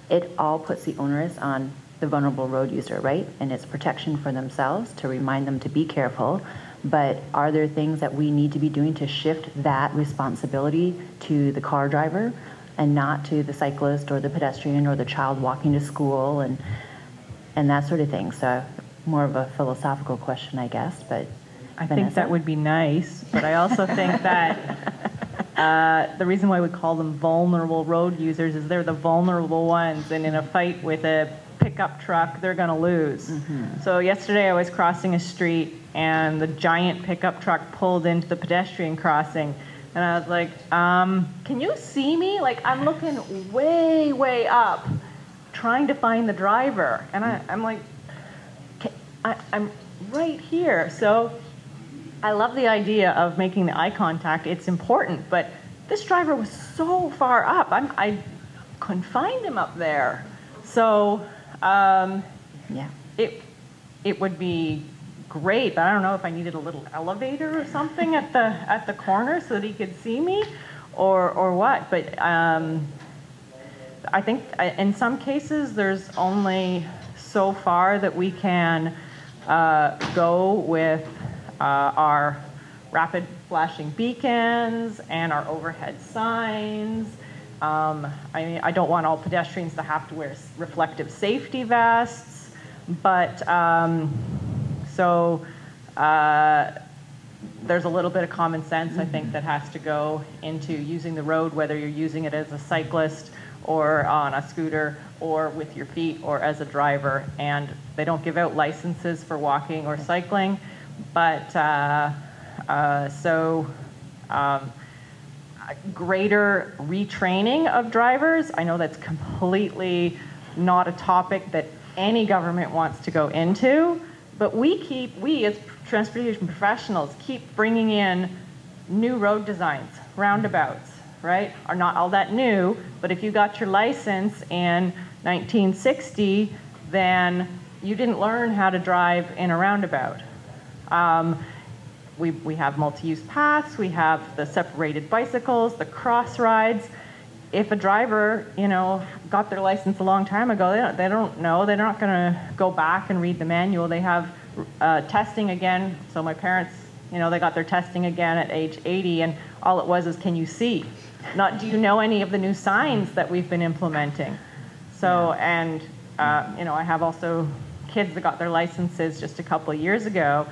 [SPEAKER 1] it all puts the onus on the vulnerable road user, right? And it's protection for themselves, to remind them to be careful. But are there things that we need to be doing to shift that responsibility to the car driver, and not to the cyclist or the pedestrian or the child walking to school and that sort of thing? So more of a philosophical question, I guess. But
[SPEAKER 4] I
[SPEAKER 1] Vanessa?
[SPEAKER 4] think that would be nice, but I also think that the reason why we call them vulnerable road users is they're the vulnerable ones, and in a fight with a pickup truck, they're going to lose. Mm-hmm. So yesterday I was crossing a street, and the giant pickup truck pulled into the pedestrian crossing. And I was like, can you see me? Like, I'm looking way up, trying to find the driver. And I'm like, I'm right here. So I love the idea of making the eye contact. It's important. But this driver was so far up. I couldn't find him up there. So
[SPEAKER 1] yeah,
[SPEAKER 4] it would be great, but I don't know if I needed a little elevator or something at the corner so that he could see me, or what. But I think in some cases there's only so far that we can go with our rapid flashing beacons and our overhead signs. I don't want all pedestrians to have to wear reflective safety vests, but there's a little bit of common sense, I think, that has to go into using the road, whether you're using it as a cyclist or on a scooter or with your feet or as a driver. And they don't give out licenses for walking or cycling, but greater retraining of drivers. I know that's completely not a topic that any government wants to go into, but we as transportation professionals keep bringing in new road designs, roundabouts, right? Are not all that new, but if you got your license in 1960, then you didn't learn how to drive in a roundabout. We have multi-use paths, we have the separated bicycles, the cross rides. If a driver, got their license a long time ago, they don't know, they're not gonna go back and read the manual. They have testing again. So my parents, they got their testing again at age 80, and all it was is, can you see? Not, do you know any of the new signs that we've been implementing? So, and, I have also kids that got their licenses just a couple of years ago,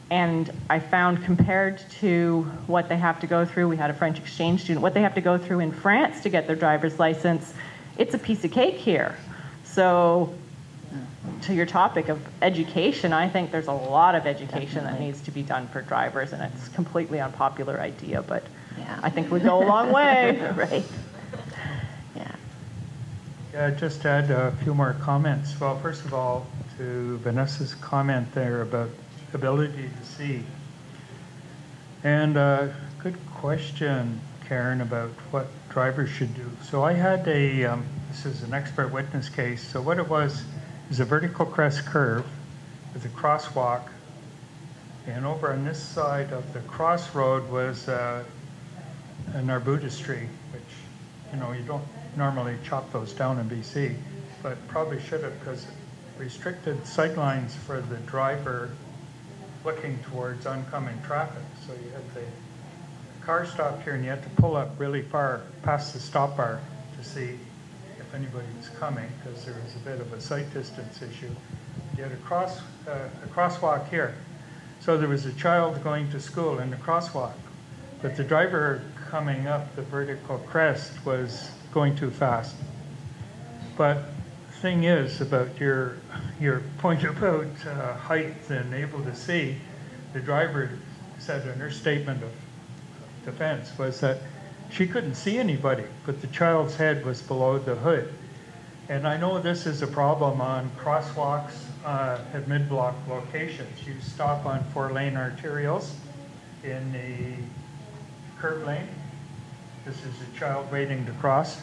[SPEAKER 4] and I found, compared to what they have to go through, we had a French exchange student, what they have to go through in France to get their driver's license, it's a piece of cake here. So to your topic of education, I think there's a lot of education that needs to be done for drivers, and it's a completely unpopular idea, but I think we go a long way.
[SPEAKER 1] Right.
[SPEAKER 3] Yeah, just add a few more comments. Well, first of all, to Vanessa's comment there about ability to see. And good question, Karen, about what drivers should do. So I had this is an expert witness case. So what it was is a vertical crest curve with a crosswalk. And over on this side of the crossroad was an arbutus tree, which, you don't normally chop those down in BC, but probably should have, because it restricted sight lines for the driver looking towards oncoming traffic. So you had the car stopped here and you had to pull up really far past the stop bar to see if anybody was coming, because there was a bit of a sight distance issue. You had a crosswalk here. So there was a child going to school in the crosswalk, but the driver coming up the vertical crest was going too fast. But the thing is, about your point about height and able to see, the driver said in her statement of defense was that she couldn't see anybody, but the child's head was below the hood. And I know this is a problem on crosswalks at mid-block locations. You stop on 4-lane arterials in the curb lane. This is a child waiting to cross.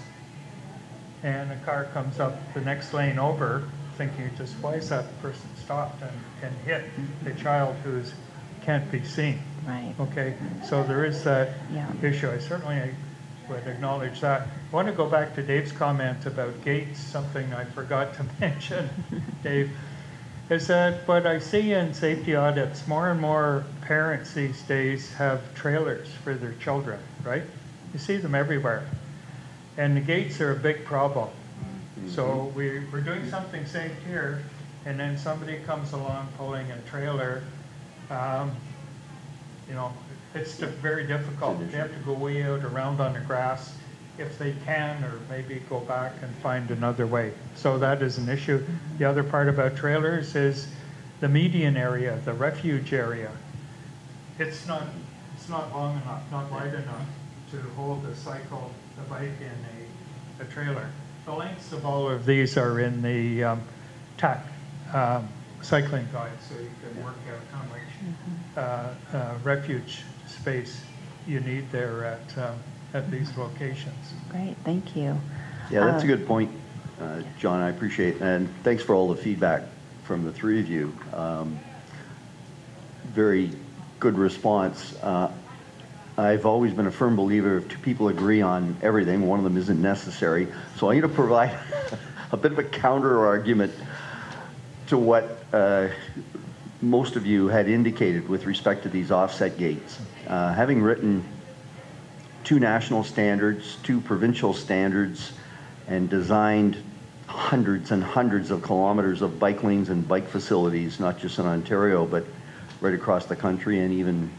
[SPEAKER 3] And a car comes up the next lane over, thinking just, why is that person stopped, and hit the child who can't be seen.
[SPEAKER 1] Right.
[SPEAKER 3] Okay, so there is that issue. I certainly would acknowledge that. I want to go back to Dave's comment about gates, something I forgot to mention, Dave, is that what I see in safety audits, more and more parents these days have trailers for their children, right? You see them everywhere. And the gates are a big problem. So we're doing something safe here, and then somebody comes along pulling a trailer. It's very difficult. They have to go way out around on the grass if they can, or maybe go back and find another way. So that is an issue. The other part about trailers is the median area, the refuge area. It's not long enough, not wide enough to hold a cycle, the bike in a trailer. The lengths of all of these are in the TAC cycling guide, so you can work out how much refuge space you need there at these locations.
[SPEAKER 1] Great, thank you.
[SPEAKER 5] Yeah, that's a good point, John. I appreciate it. And thanks for all the feedback from the three of you. Very good response. I've always been a firm believer if two people agree on everything, one of them isn't necessary. So I'm going to provide a bit of a counter argument to what most of you had indicated with respect to these offset gates. Having written 2 national standards, 2 provincial standards, and designed hundreds and hundreds of kilometers of bike lanes and bike facilities, not just in Ontario, but right across the country and even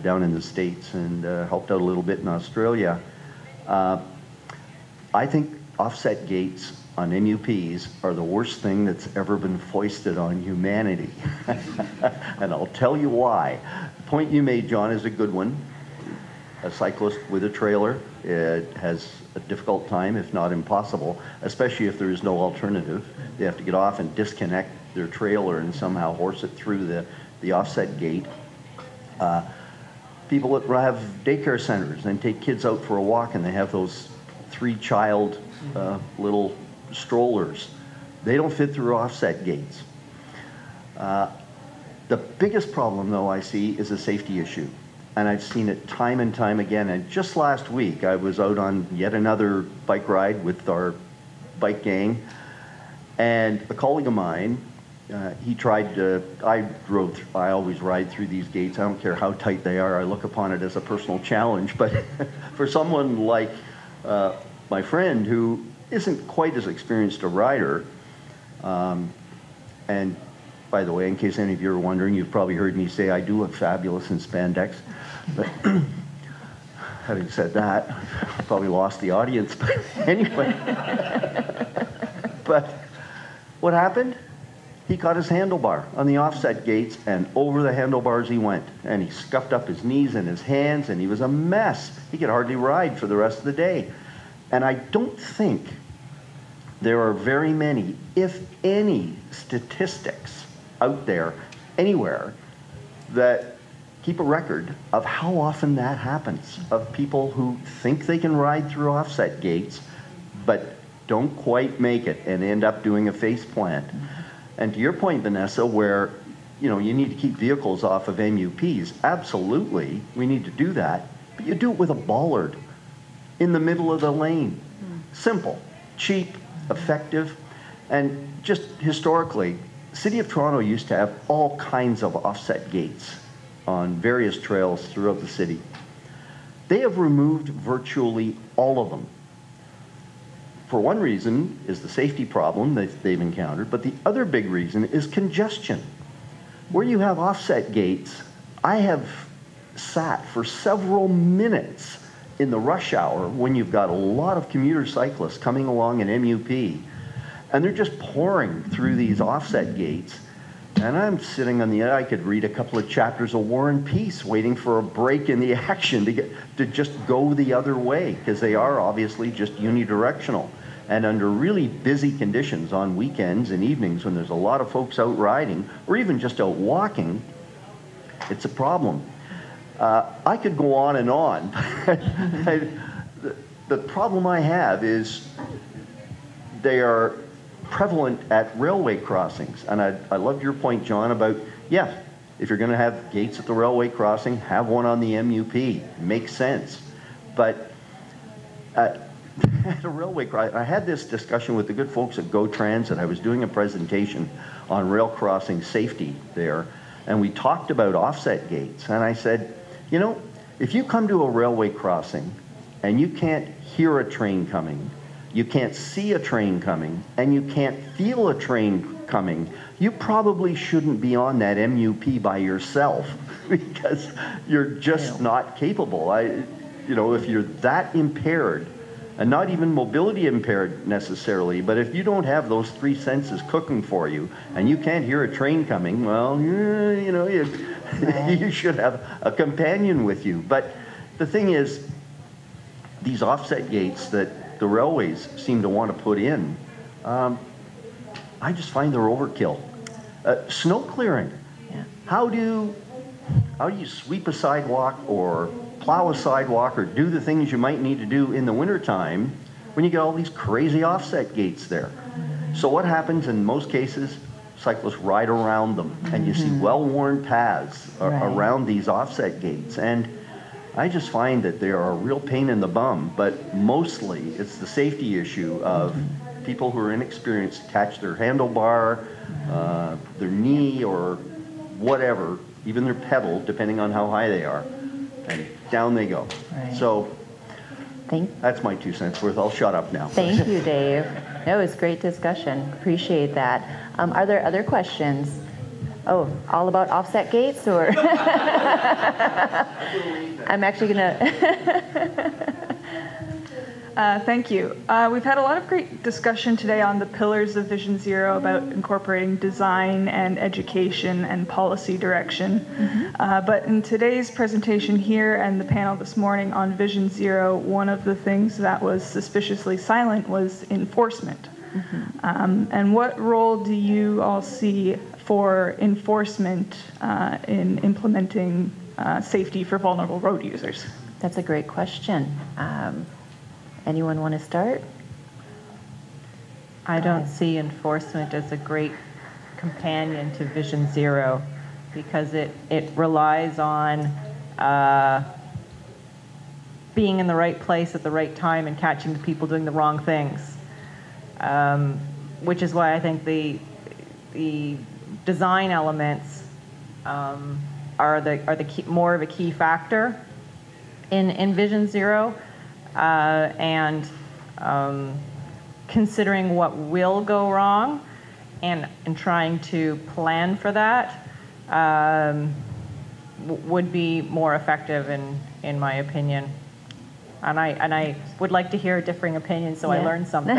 [SPEAKER 5] down in the States, and helped out a little bit in Australia. I think offset gates on MUPs are the worst thing that's ever been foisted on humanity. And I'll tell you why. The point you made, John, is a good one. A cyclist with a trailer has a difficult time, if not impossible, especially if there is no alternative. They have to get off and disconnect their trailer and somehow horse it through the offset gate. People that have daycare centers and take kids out for a walk, and they have those 3-child little strollers. They don't fit through offset gates. The biggest problem, though, I see is a safety issue. And I've seen it time and time again. And just last week, I was out on yet another bike ride with our bike gang. And a colleague of mine, he tried to, I always ride through these gates. I don't care how tight they are. I look upon it as a personal challenge. But for someone like my friend who isn't quite as experienced a rider, and by the way, in case any of you are wondering, you've probably heard me say I do look fabulous in spandex. But having said that, I probably lost the audience. But anyway, but what happened? He caught his handlebar on the offset gates, and over the handlebars he went. And he scuffed up his knees and his hands, and he was a mess. He could hardly ride for the rest of the day. And I don't think there are very many, if any, statistics out there anywhere that keep a record of how often that happens, of people who think they can ride through offset gates but don't quite make it and end up doing a face plant. And to your point, Vanessa, where you need to keep vehicles off of MUPs, absolutely, we need to do that, but you do it with a bollard in the middle of the lane. Simple, cheap, effective, and just historically, the City of Toronto used to have all kinds of offset gates on various trails throughout the city. They have removed virtually all of them. For one reason is the safety problem that they've encountered, but the other big reason is congestion. Where you have offset gates, I have sat for several minutes in the rush hour when you've got a lot of commuter cyclists coming along an MUP, and they're just pouring through these offset gates. And I'm sitting on the edge. I could read a couple of chapters of War and Peace, waiting for a break in the action to just go the other way, because they are obviously just unidirectional. And under really busy conditions on weekends and evenings, when there's a lot of folks out riding, or even just out walking, it's a problem. I could go on and on. The problem I have is they are prevalent at railway crossings. And I loved your point, John, about, yeah, if you're going to have gates at the railway crossing, have one on the MUP. Makes sense. But at a railway crossing, I had this discussion with the good folks at Go Transit. I was doing a presentation on rail crossing safety there, and we talked about offset gates. And I said, if you come to a railway crossing and you can't hear a train coming, you can't see a train coming, and you can't feel a train coming, you probably shouldn't be on that MUP by yourself, because you're just not capable. If you're that impaired, and not even mobility impaired necessarily, but if you don't have those 3 senses cooking for you, and you can't hear a train coming, well, you should have a companion with you. But the thing is, these offset gates that the railways seem to want to put in, I just find they're overkill. Snow clearing. Yeah. How do you sweep a sidewalk or plow a sidewalk or do the things you might need to do in the wintertime when you get all these crazy offset gates there? So what happens in most cases? Cyclists ride around them, and you see well-worn paths around these offset gates. And I just find that they are a real pain in the bum, but mostly it's the safety issue of people who are inexperienced catch their handlebar, their knee, or whatever, even their pedal, depending on how high they are, and down they go.
[SPEAKER 1] Right.
[SPEAKER 5] So that's my 2 cents worth. I'll shut up now.
[SPEAKER 1] Thank you, Dave. That was great discussion. Appreciate that. Are there other questions? Oh, all about offset gates, or? I'm actually going to.
[SPEAKER 6] Thank you. We've had a lot of great discussion today on the pillars of Vision Zero about incorporating design and education and policy direction. But in today's presentation here and the panel this morning on Vision Zero, one of the things that was suspiciously silent was enforcement. And what role do you all see for enforcement in implementing safety for vulnerable road users?
[SPEAKER 1] That's a great question. Anyone want to start?
[SPEAKER 4] I don't see enforcement as a great companion to Vision Zero because it relies on being in the right place at the right time and catching the people doing the wrong things, which is why I think the design elements are the key, more of a key factor in Vision Zero. And considering what will go wrong and trying to plan for that would be more effective in my opinion. And I would like to hear a differing opinion so I learn something.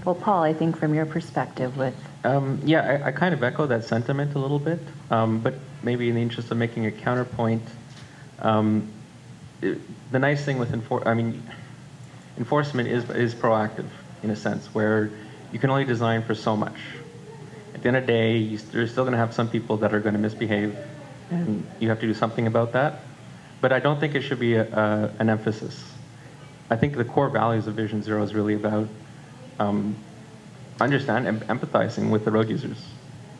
[SPEAKER 1] Well, Paul, I think from your perspective with...
[SPEAKER 2] Yeah, I kind of echo that sentiment a little bit, but maybe in the interest of making a counterpoint, the nice thing with enforcement is proactive in a sense, where you can only design for so much. At the end of the day, you're still going to have some people that are going to misbehave, and you have to do something about that. But I don't think it should be an emphasis. I think the core values of Vision Zero is really about empathizing with the road users,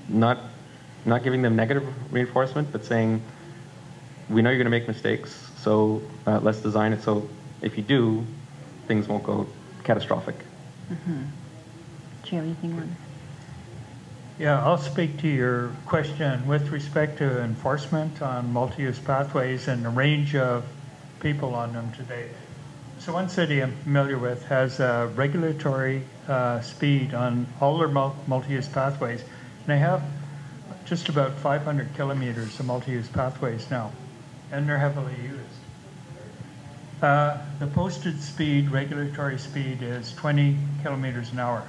[SPEAKER 2] not giving them negative reinforcement, but saying, we know you're going to make mistakes, so let's design it so if you do, things won't go catastrophic.
[SPEAKER 1] Do you have anything on?
[SPEAKER 3] Yeah, I'll speak to your question with respect to enforcement on multi-use pathways and the range of people on them today. So one city I'm familiar with has a regulatory speed on all their multi-use pathways, and they have just about 500 kilometers of multi-use pathways now, and they're heavily used. The posted speed, regulatory speed, is 20 kilometers an hour.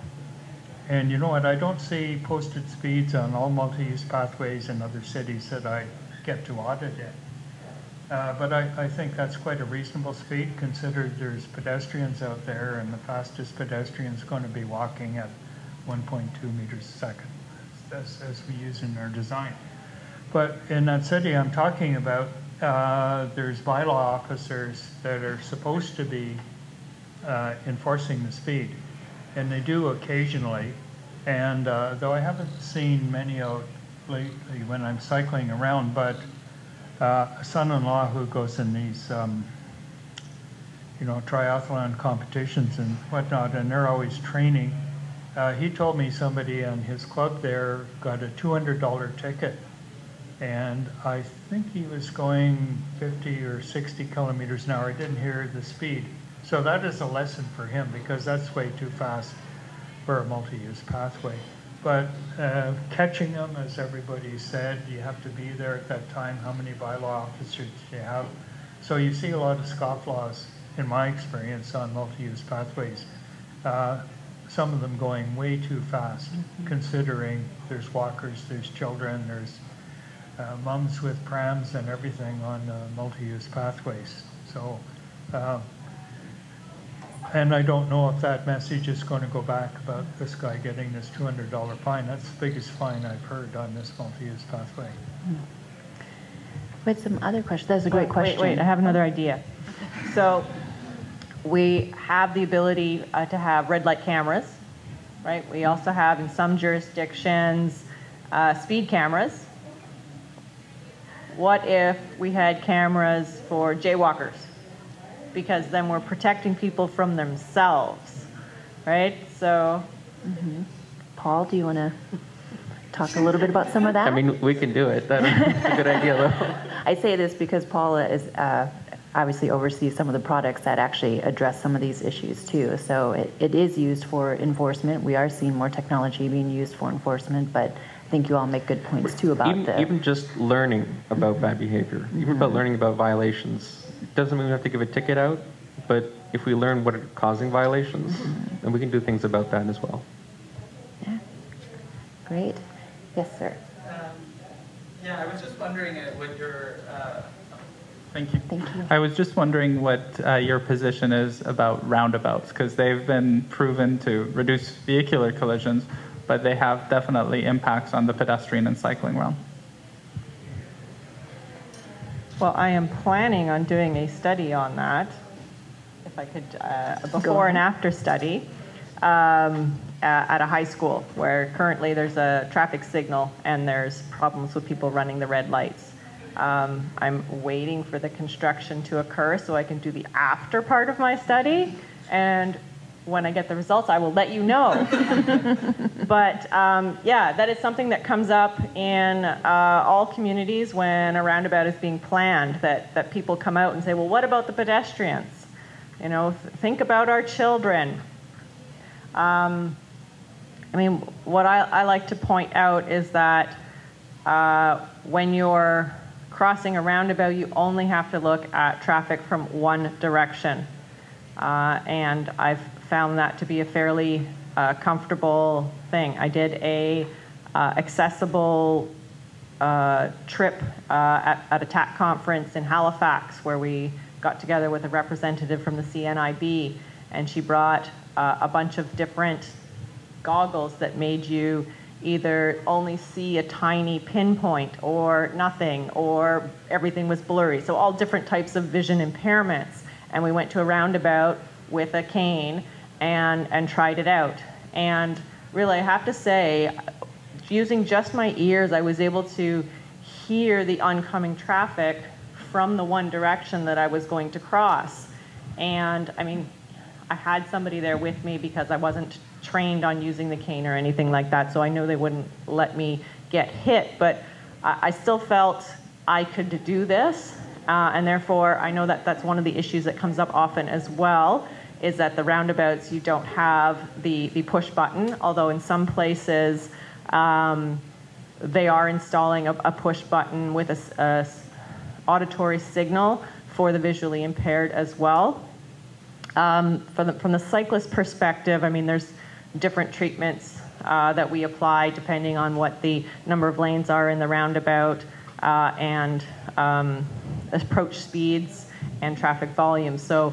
[SPEAKER 3] And you know what, I don't see posted speeds on all multi-use pathways in other cities that I get to audit in. But I think that's quite a reasonable speed, considered there's pedestrians out there, and the fastest pedestrian is going to be walking at 1.2 meters a second, as we use in our design. But in that city I'm talking about, there's bylaw officers that are supposed to be enforcing the speed, and they do occasionally. And though I haven't seen many out lately when I'm cycling around, but a son-in-law who goes in these, triathlon competitions and whatnot, and they're always training. He told me somebody on his club there got a $200 ticket, and I think he was going 50 or 60 kilometers an hour. I didn't hear the speed. So that is a lesson for him, because that's way too fast for a multi-use pathway. But catching them, as everybody said, you have to be there at that time. How many bylaw officers do you have? So you see a lot of scofflaws, in my experience, on multi-use pathways. Some of them going way too fast, considering there's walkers, there's children, there's mums with prams and everything on multi-use pathways. So, and I don't know if that message is going to go back about this guy getting this $200 fine. That's the biggest fine I've heard on this multi-use pathway.
[SPEAKER 1] Wait, some other questions. That's a great question.
[SPEAKER 4] Wait, I have another idea. So we have the ability to have red light cameras, right? We also have, in some jurisdictions, speed cameras. what if we had cameras for jaywalkers? Because then we're protecting people from themselves, right? So,
[SPEAKER 1] Paul, do you want to talk a little bit about some of that?
[SPEAKER 2] I mean, we can do it. That's a good idea, though.
[SPEAKER 1] I say this because Paula is obviously oversees some of the products that actually address some of these issues too. So it is used for enforcement. We are seeing more technology being used for enforcement, but I think you all make good points too about
[SPEAKER 2] even just learning about bad behavior, even about learning about violations. Doesn't mean we have to give a ticket out, but if we learn what are causing violations, then we can do things about that as well.
[SPEAKER 1] Yeah. Great. Yes, sir.
[SPEAKER 7] Yeah, I was just wondering what your... Thank you.
[SPEAKER 1] Thank you.
[SPEAKER 7] I was just wondering what your position is about roundabouts, because they've been proven to reduce vehicular collisions, but they have definitely impacts on the pedestrian and cycling realm.
[SPEAKER 4] well, I am planning on doing a study on that, if I could, a before and after study, at a high school where currently there's a traffic signal and there's problems with people running the red lights. I'm waiting for the construction to occur so I can do the after part of my study, and when I get the results, I will let you know. But yeah, that is something that comes up in all communities when a roundabout is being planned, that people come out and say, well, what about the pedestrians? You know, think about our children. I mean, what I like to point out is that when you're crossing a roundabout, you only have to look at traffic from one direction. And I've found that to be a fairly comfortable thing. I did a accessible trip at a TAC conference in Halifax where we got together with a representative from the CNIB, and she brought a bunch of different goggles that made you either only see a tiny pinpoint or nothing, or everything was blurry. So all different types of vision impairments. And we went to a roundabout with a cane and tried it out. And really, I have to say, using just my ears, I was able to hear the oncoming traffic from the one direction that I was going to cross. And I mean, I had somebody there with me because I wasn't trained on using the cane or anything like that, so I knew they wouldn't let me get hit, but I still felt I could do this, and therefore I know that that's one of the issues that comes up often as well, is that the roundabouts, you don't have the push button, although in some places they are installing a push button with a auditory signal for the visually impaired as well. From the cyclist perspective, I mean, there's different treatments that we apply depending on what the number of lanes are in the roundabout and approach speeds and traffic volume. So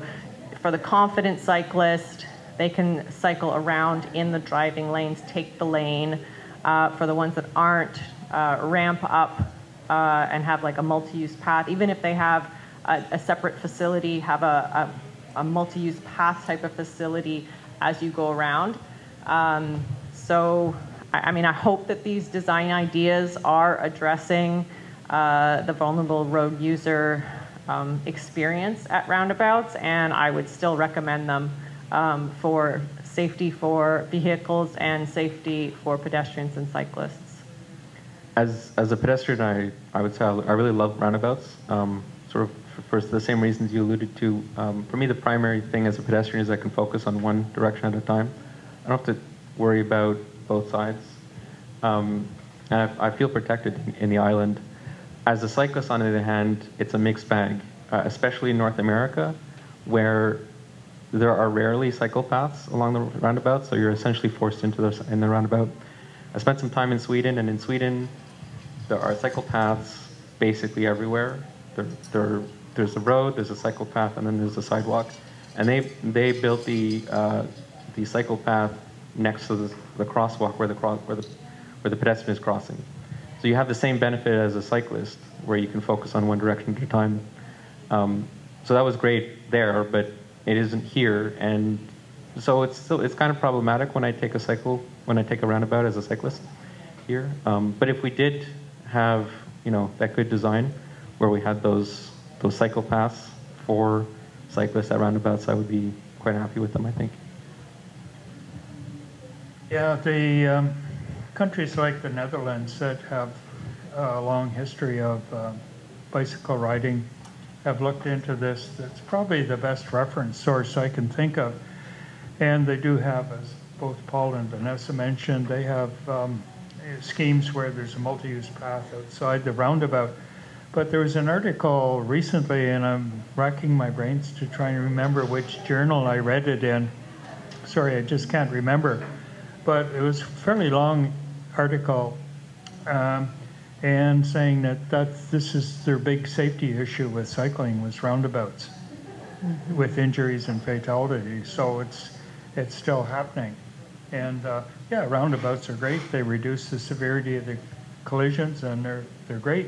[SPEAKER 4] for the confident cyclist, they can cycle around in the driving lanes, take the lane. For the ones that aren't, ramp up and have like a multi-use path, even if they have a separate facility, have a multi-use path type of facility as you go around. So, I mean, I hope that these design ideas are addressing the vulnerable road user experience at roundabouts, and I would still recommend them for safety for vehicles and safety for pedestrians and cyclists.
[SPEAKER 2] As a pedestrian, I would say I really love roundabouts, sort of for the same reasons you alluded to. For me, the primary thing as a pedestrian is I can focus on one direction at a time. I don't have to worry about both sides. And I feel protected in the island. As a cyclist, on the other hand, it's a mixed bag, especially in North America, where there are rarely cycle paths along the roundabout, so you're essentially forced into in the roundabout. I spent some time in Sweden, and in Sweden, there are cycle paths basically everywhere. There's a road, there's a cycle path, and then there's a sidewalk. And they built the cycle path next to the crosswalk where the pedestrian is crossing. So you have the same benefit as a cyclist, where you can focus on one direction at a time. So that was great there, but it isn't here, and so it's kind of problematic when I take a roundabout as a cyclist here. But if we did have that good design, where we had those cycle paths for cyclists at roundabouts, I would be quite happy with them, I think.
[SPEAKER 3] Yeah, the countries like the Netherlands that have a long history of bicycle riding have looked into this. That's probably the best reference source I can think of. And they do have, as both Paul and Vanessa mentioned, they have schemes where there's a multi-use path outside the roundabout. But there was an article recently, and I'm racking my brains to try and remember which journal I read it in. Sorry, I just can't remember. But it was a fairly long article and saying that this is their big safety issue with cycling, was roundabouts, with injuries and fatalities. So it's still happening. And yeah, roundabouts are great. They reduce the severity of the collisions, and they're great.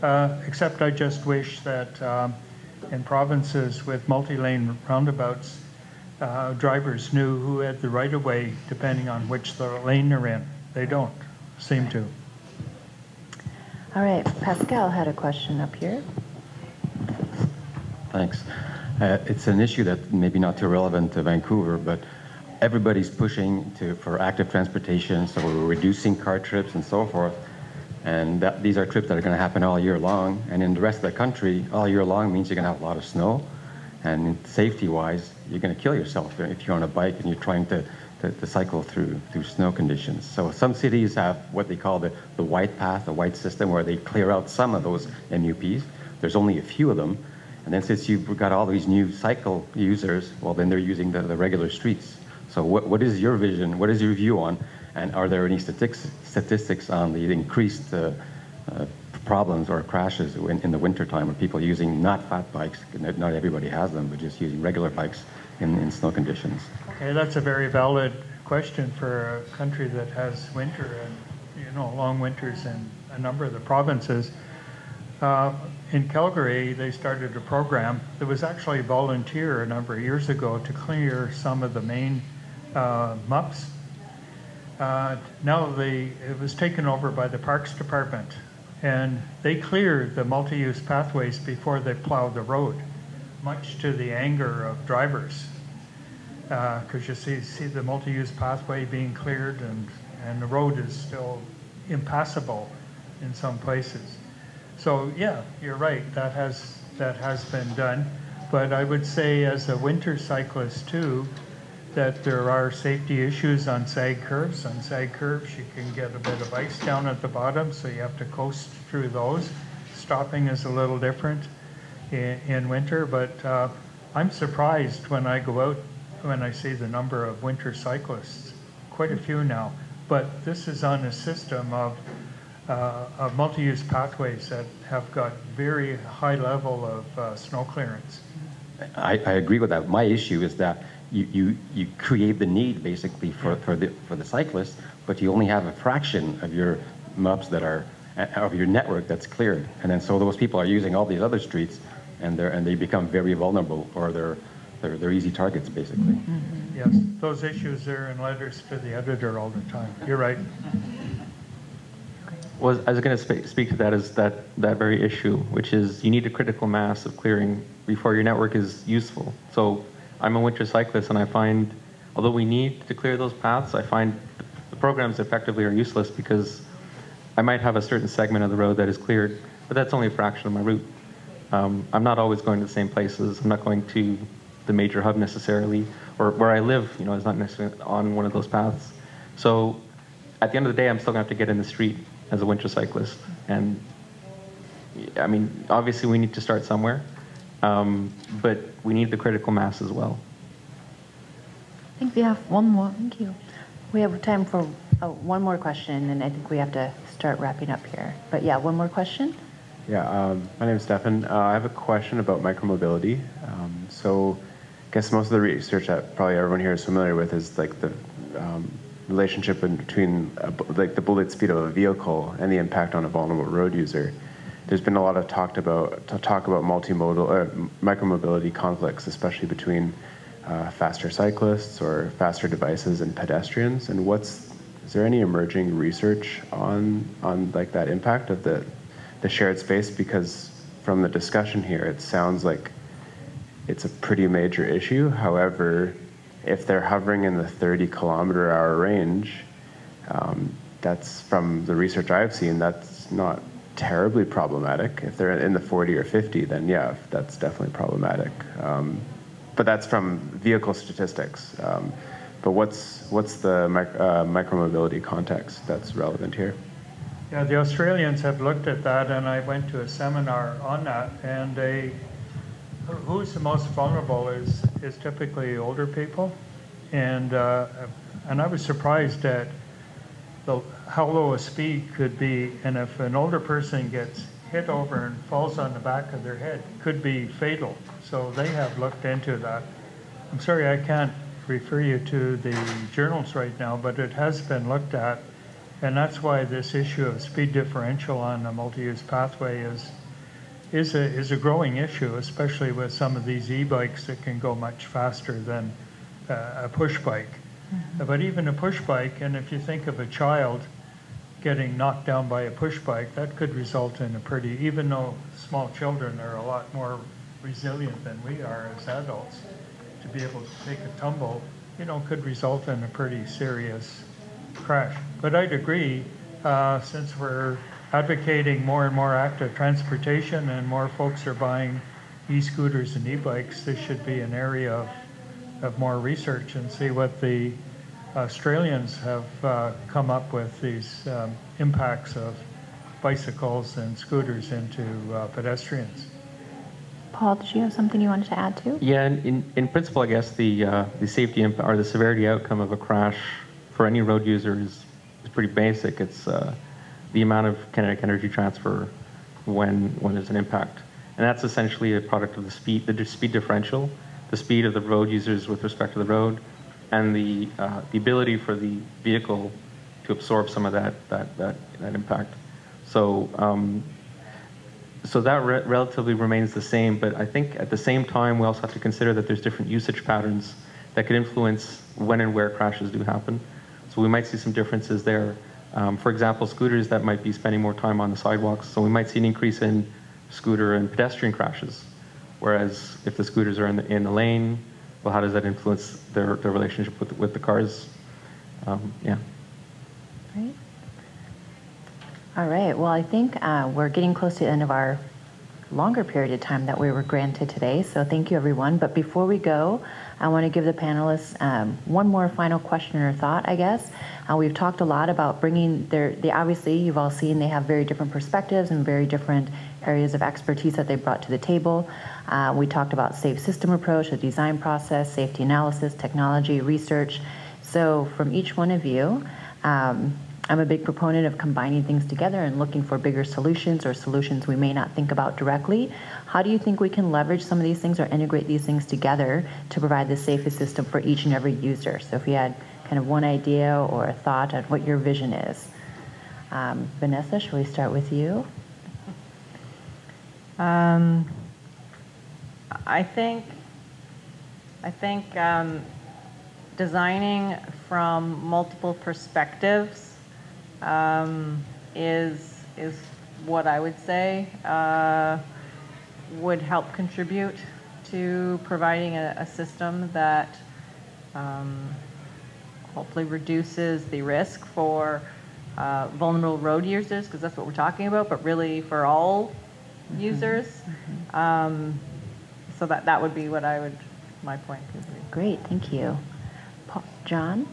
[SPEAKER 3] Except I just wish that in provinces with multi-lane roundabouts, drivers knew who had the right-of-way depending on which lane they're in. They don't seem to.
[SPEAKER 1] All right, Pascal had a question up here.
[SPEAKER 8] Thanks. It's an issue that maybe not too relevant to Vancouver, but everybody's pushing for active transportation, so we're reducing car trips and so forth. And these are trips that are going to happen all year long. And in the rest of the country, all year long means you're going to have a lot of snow. And safety-wise, you're going to kill yourself if you're on a bike and you're trying to cycle through snow conditions. So some cities have what they call the white path, the white system, where they clear out some of those MUPs. There's only a few of them. And then since you've got all these new cycle users, well, then they're using the regular streets. So what is your vision? What is your view on? And are there any statistics on the increased problems or crashes in the wintertime of people using not fat bikes? Not everybody has them, but just using regular bikes in snow conditions.
[SPEAKER 3] Okay, that's a very valid question for a country that has winter and long winters in a number of the provinces. In Calgary, they started a program that was actually a volunteer a number of years ago to clear some of the main MUPs. Now it was taken over by the Parks Department, and they clear the multi-use pathways before they plow the road, much to the anger of drivers. Because you see the multi-use pathway being cleared, and the road is still impassable in some places. So yeah, you're right, that has been done. But I would say as a winter cyclist too, that there are safety issues on sag curves. On sag curves, you can get a bit of ice down at the bottom, so you have to coast through those. Stopping is a little different in winter, but I'm surprised when I go out, when I see the number of winter cyclists, quite a few now. But this is on a system of multi-use pathways that have got very high level of snow clearance.
[SPEAKER 8] I agree with that. My issue is that you create the need basically for the cyclists, but you only have a fraction of your MUPs that are of your network that's cleared, and then so those people are using all these other streets, and they become very vulnerable, or they're easy targets basically.
[SPEAKER 3] Mm-hmm. Yes, those issues are in letters to the editor all the time. You're right.
[SPEAKER 2] Well, I was going to speak to that as that very issue, which is you need a critical mass of clearing before your network is useful. So I'm a winter cyclist, and I find, although we need to clear those paths, I find the programs effectively are useless because I might have a certain segment of the road that is cleared, but that's only a fraction of my route. I'm not always going to the same places. I'm not going to the major hub necessarily, or where I live, is not necessarily on one of those paths. So at the end of the day, I'm still going to have to get in the street as a winter cyclist. And I mean, obviously we need to start somewhere, but we need the critical mass as well.
[SPEAKER 1] I think we have one more. Thank you. We have time for one more question, and I think we have to start wrapping up here. But yeah, one more question.
[SPEAKER 9] Yeah, my name is Stefan. I have a question about micromobility. So I guess most of the research that probably everyone here is familiar with is like the relationship between like the bullet speed of a vehicle and the impact on a vulnerable road user. There's been a lot of talk about multimodal or micromobility conflicts, especially between faster cyclists or faster devices and pedestrians. And is there any emerging research on like that impact of the shared space? Because from the discussion here, it sounds like it's a pretty major issue. However, if they're hovering in the 30-kilometer-hour range, that's, from the research I've seen, that's not terribly problematic. If they're in the 40 or 50, then yeah, that's definitely problematic. But that's from vehicle statistics. But what's the micromobility context that's relevant here?
[SPEAKER 3] Yeah, the Australians have looked at that, and I went to a seminar on that, and who's the most vulnerable is typically older people, and I was surprised at how low a speed could be, and if an older person gets hit over and falls on the back of their head, it could be fatal. So they have looked into that. I'm sorry I can't refer you to the journals right now, but it has been looked at, and that's why this issue of speed differential on a multi-use pathway is a growing issue, especially with some of these e-bikes that can go much faster than a push bike. But even a push bike, and if you think of a child getting knocked down by a push bike, that could result in a pretty, even though small children are a lot more resilient than we are as adults, to be able to take a tumble, could result in a pretty serious crash. But I'd agree, since we're advocating more and more active transportation and more folks are buying e-scooters and e-bikes, this should be an area of more research and see what the Australians have come up with, these impacts of bicycles and scooters into pedestrians.
[SPEAKER 1] Paul, did you have something you wanted to add to?
[SPEAKER 2] Yeah, in principle, I guess the safety impact or the severity outcome of a crash for any road user is pretty basic. It's the amount of kinetic energy transfer when there's an impact, and that's essentially a product of the speed differential, the speed of the road users with respect to the road, and the ability for the vehicle to absorb some of that impact. So that relatively remains the same, but I think at the same time we also have to consider that there's different usage patterns that could influence when and where crashes do happen. So we might see some differences there. For example, scooters that might be spending more time on the sidewalks, so we might see an increase in scooter and pedestrian crashes. Whereas if the scooters are in the lane, well, how does that influence their relationship with the cars? Yeah.
[SPEAKER 1] Great. All right. Well, I think we're getting close to the end of our longer period of time that we were granted today. So thank you, everyone. But before we go, I want to give the panelists one more final question or thought, I guess. We've talked a lot about bringing obviously, you've all seen they have very different perspectives and very different areas of expertise that they brought to the table. We talked about safe system approach, the design process, safety analysis, technology, research. So from each one of you, I'm a big proponent of combining things together and looking for bigger solutions or solutions we may not think about directly. How do you think we can leverage some of these things or integrate these things together to provide the safest system for each and every user? So if you had kind of one idea or a thought on what your vision is. Vanessa, shall we start with you?
[SPEAKER 4] I think designing from multiple perspectives is what I would say would help contribute to providing a system that hopefully reduces the risk for vulnerable road users, because that's what we're talking about, but really for all users. So that would be what my point would be.
[SPEAKER 1] Great, thank you. John?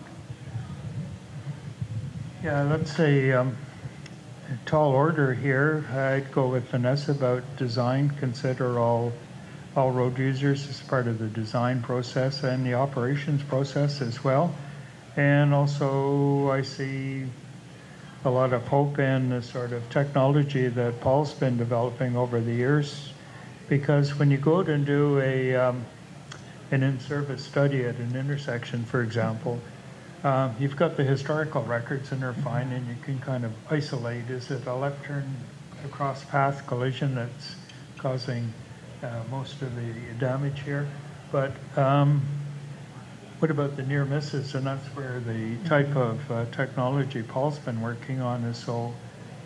[SPEAKER 3] Yeah, that's a tall order here. I'd go with Vanessa about design, consider all road users as part of the design process and the operations process as well. And also I see a lot of hope in the sort of technology that Paul's been developing over the years, because when you go out and do an in-service study at an intersection, for example, you've got the historical records and they're fine, and you can kind of isolate, is it a left turn across path collision that's causing most of the damage here? But what about the near misses? And that's where the type of technology Paul's been working on is so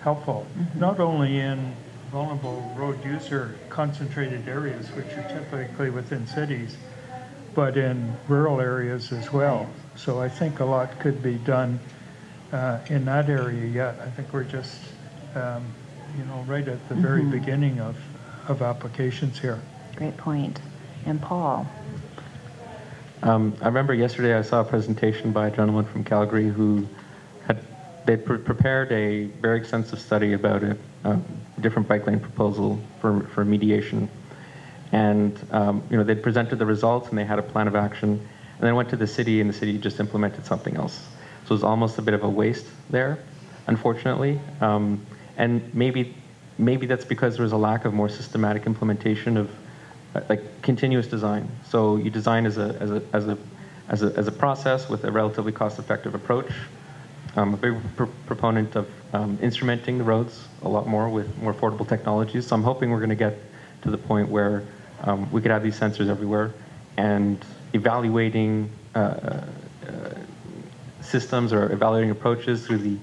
[SPEAKER 3] helpful, not only in vulnerable road user concentrated areas, which are typically within cities, but in rural areas as well. So I think a lot could be done in that area yet. I think we're just, right at the very beginning of applications here.
[SPEAKER 1] Great point. And Paul?
[SPEAKER 2] I remember yesterday I saw a presentation by a gentleman from Calgary who they'd prepared a very extensive study about a different bike lane proposal for mediation. And they'd presented the results and they had a plan of action, and then went to the city, and the city just implemented something else. So it was almost a bit of a waste there, unfortunately. And maybe that's because there was a lack of more systematic implementation of continuous design. So you design as a process with a relatively cost-effective approach. I'm a big proponent of instrumenting the roads a lot more with more affordable technologies. So I'm hoping we're going to get to the point where we could have these sensors everywhere, and evaluating systems or evaluating approaches through the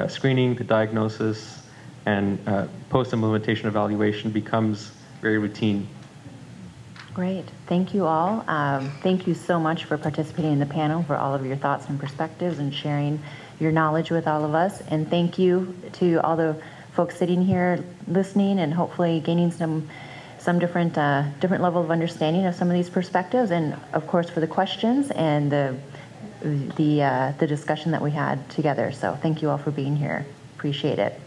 [SPEAKER 2] screening, the diagnosis, and post-implementation evaluation becomes very routine.
[SPEAKER 1] Great. Thank you all. Thank you so much for participating in the panel, for all of your thoughts and perspectives and sharing your knowledge with all of us. And thank you to all the folks sitting here listening and hopefully gaining some different level of understanding of some of these perspectives, and of course for the questions and the discussion that we had together. So thank you all for being here. Appreciate it.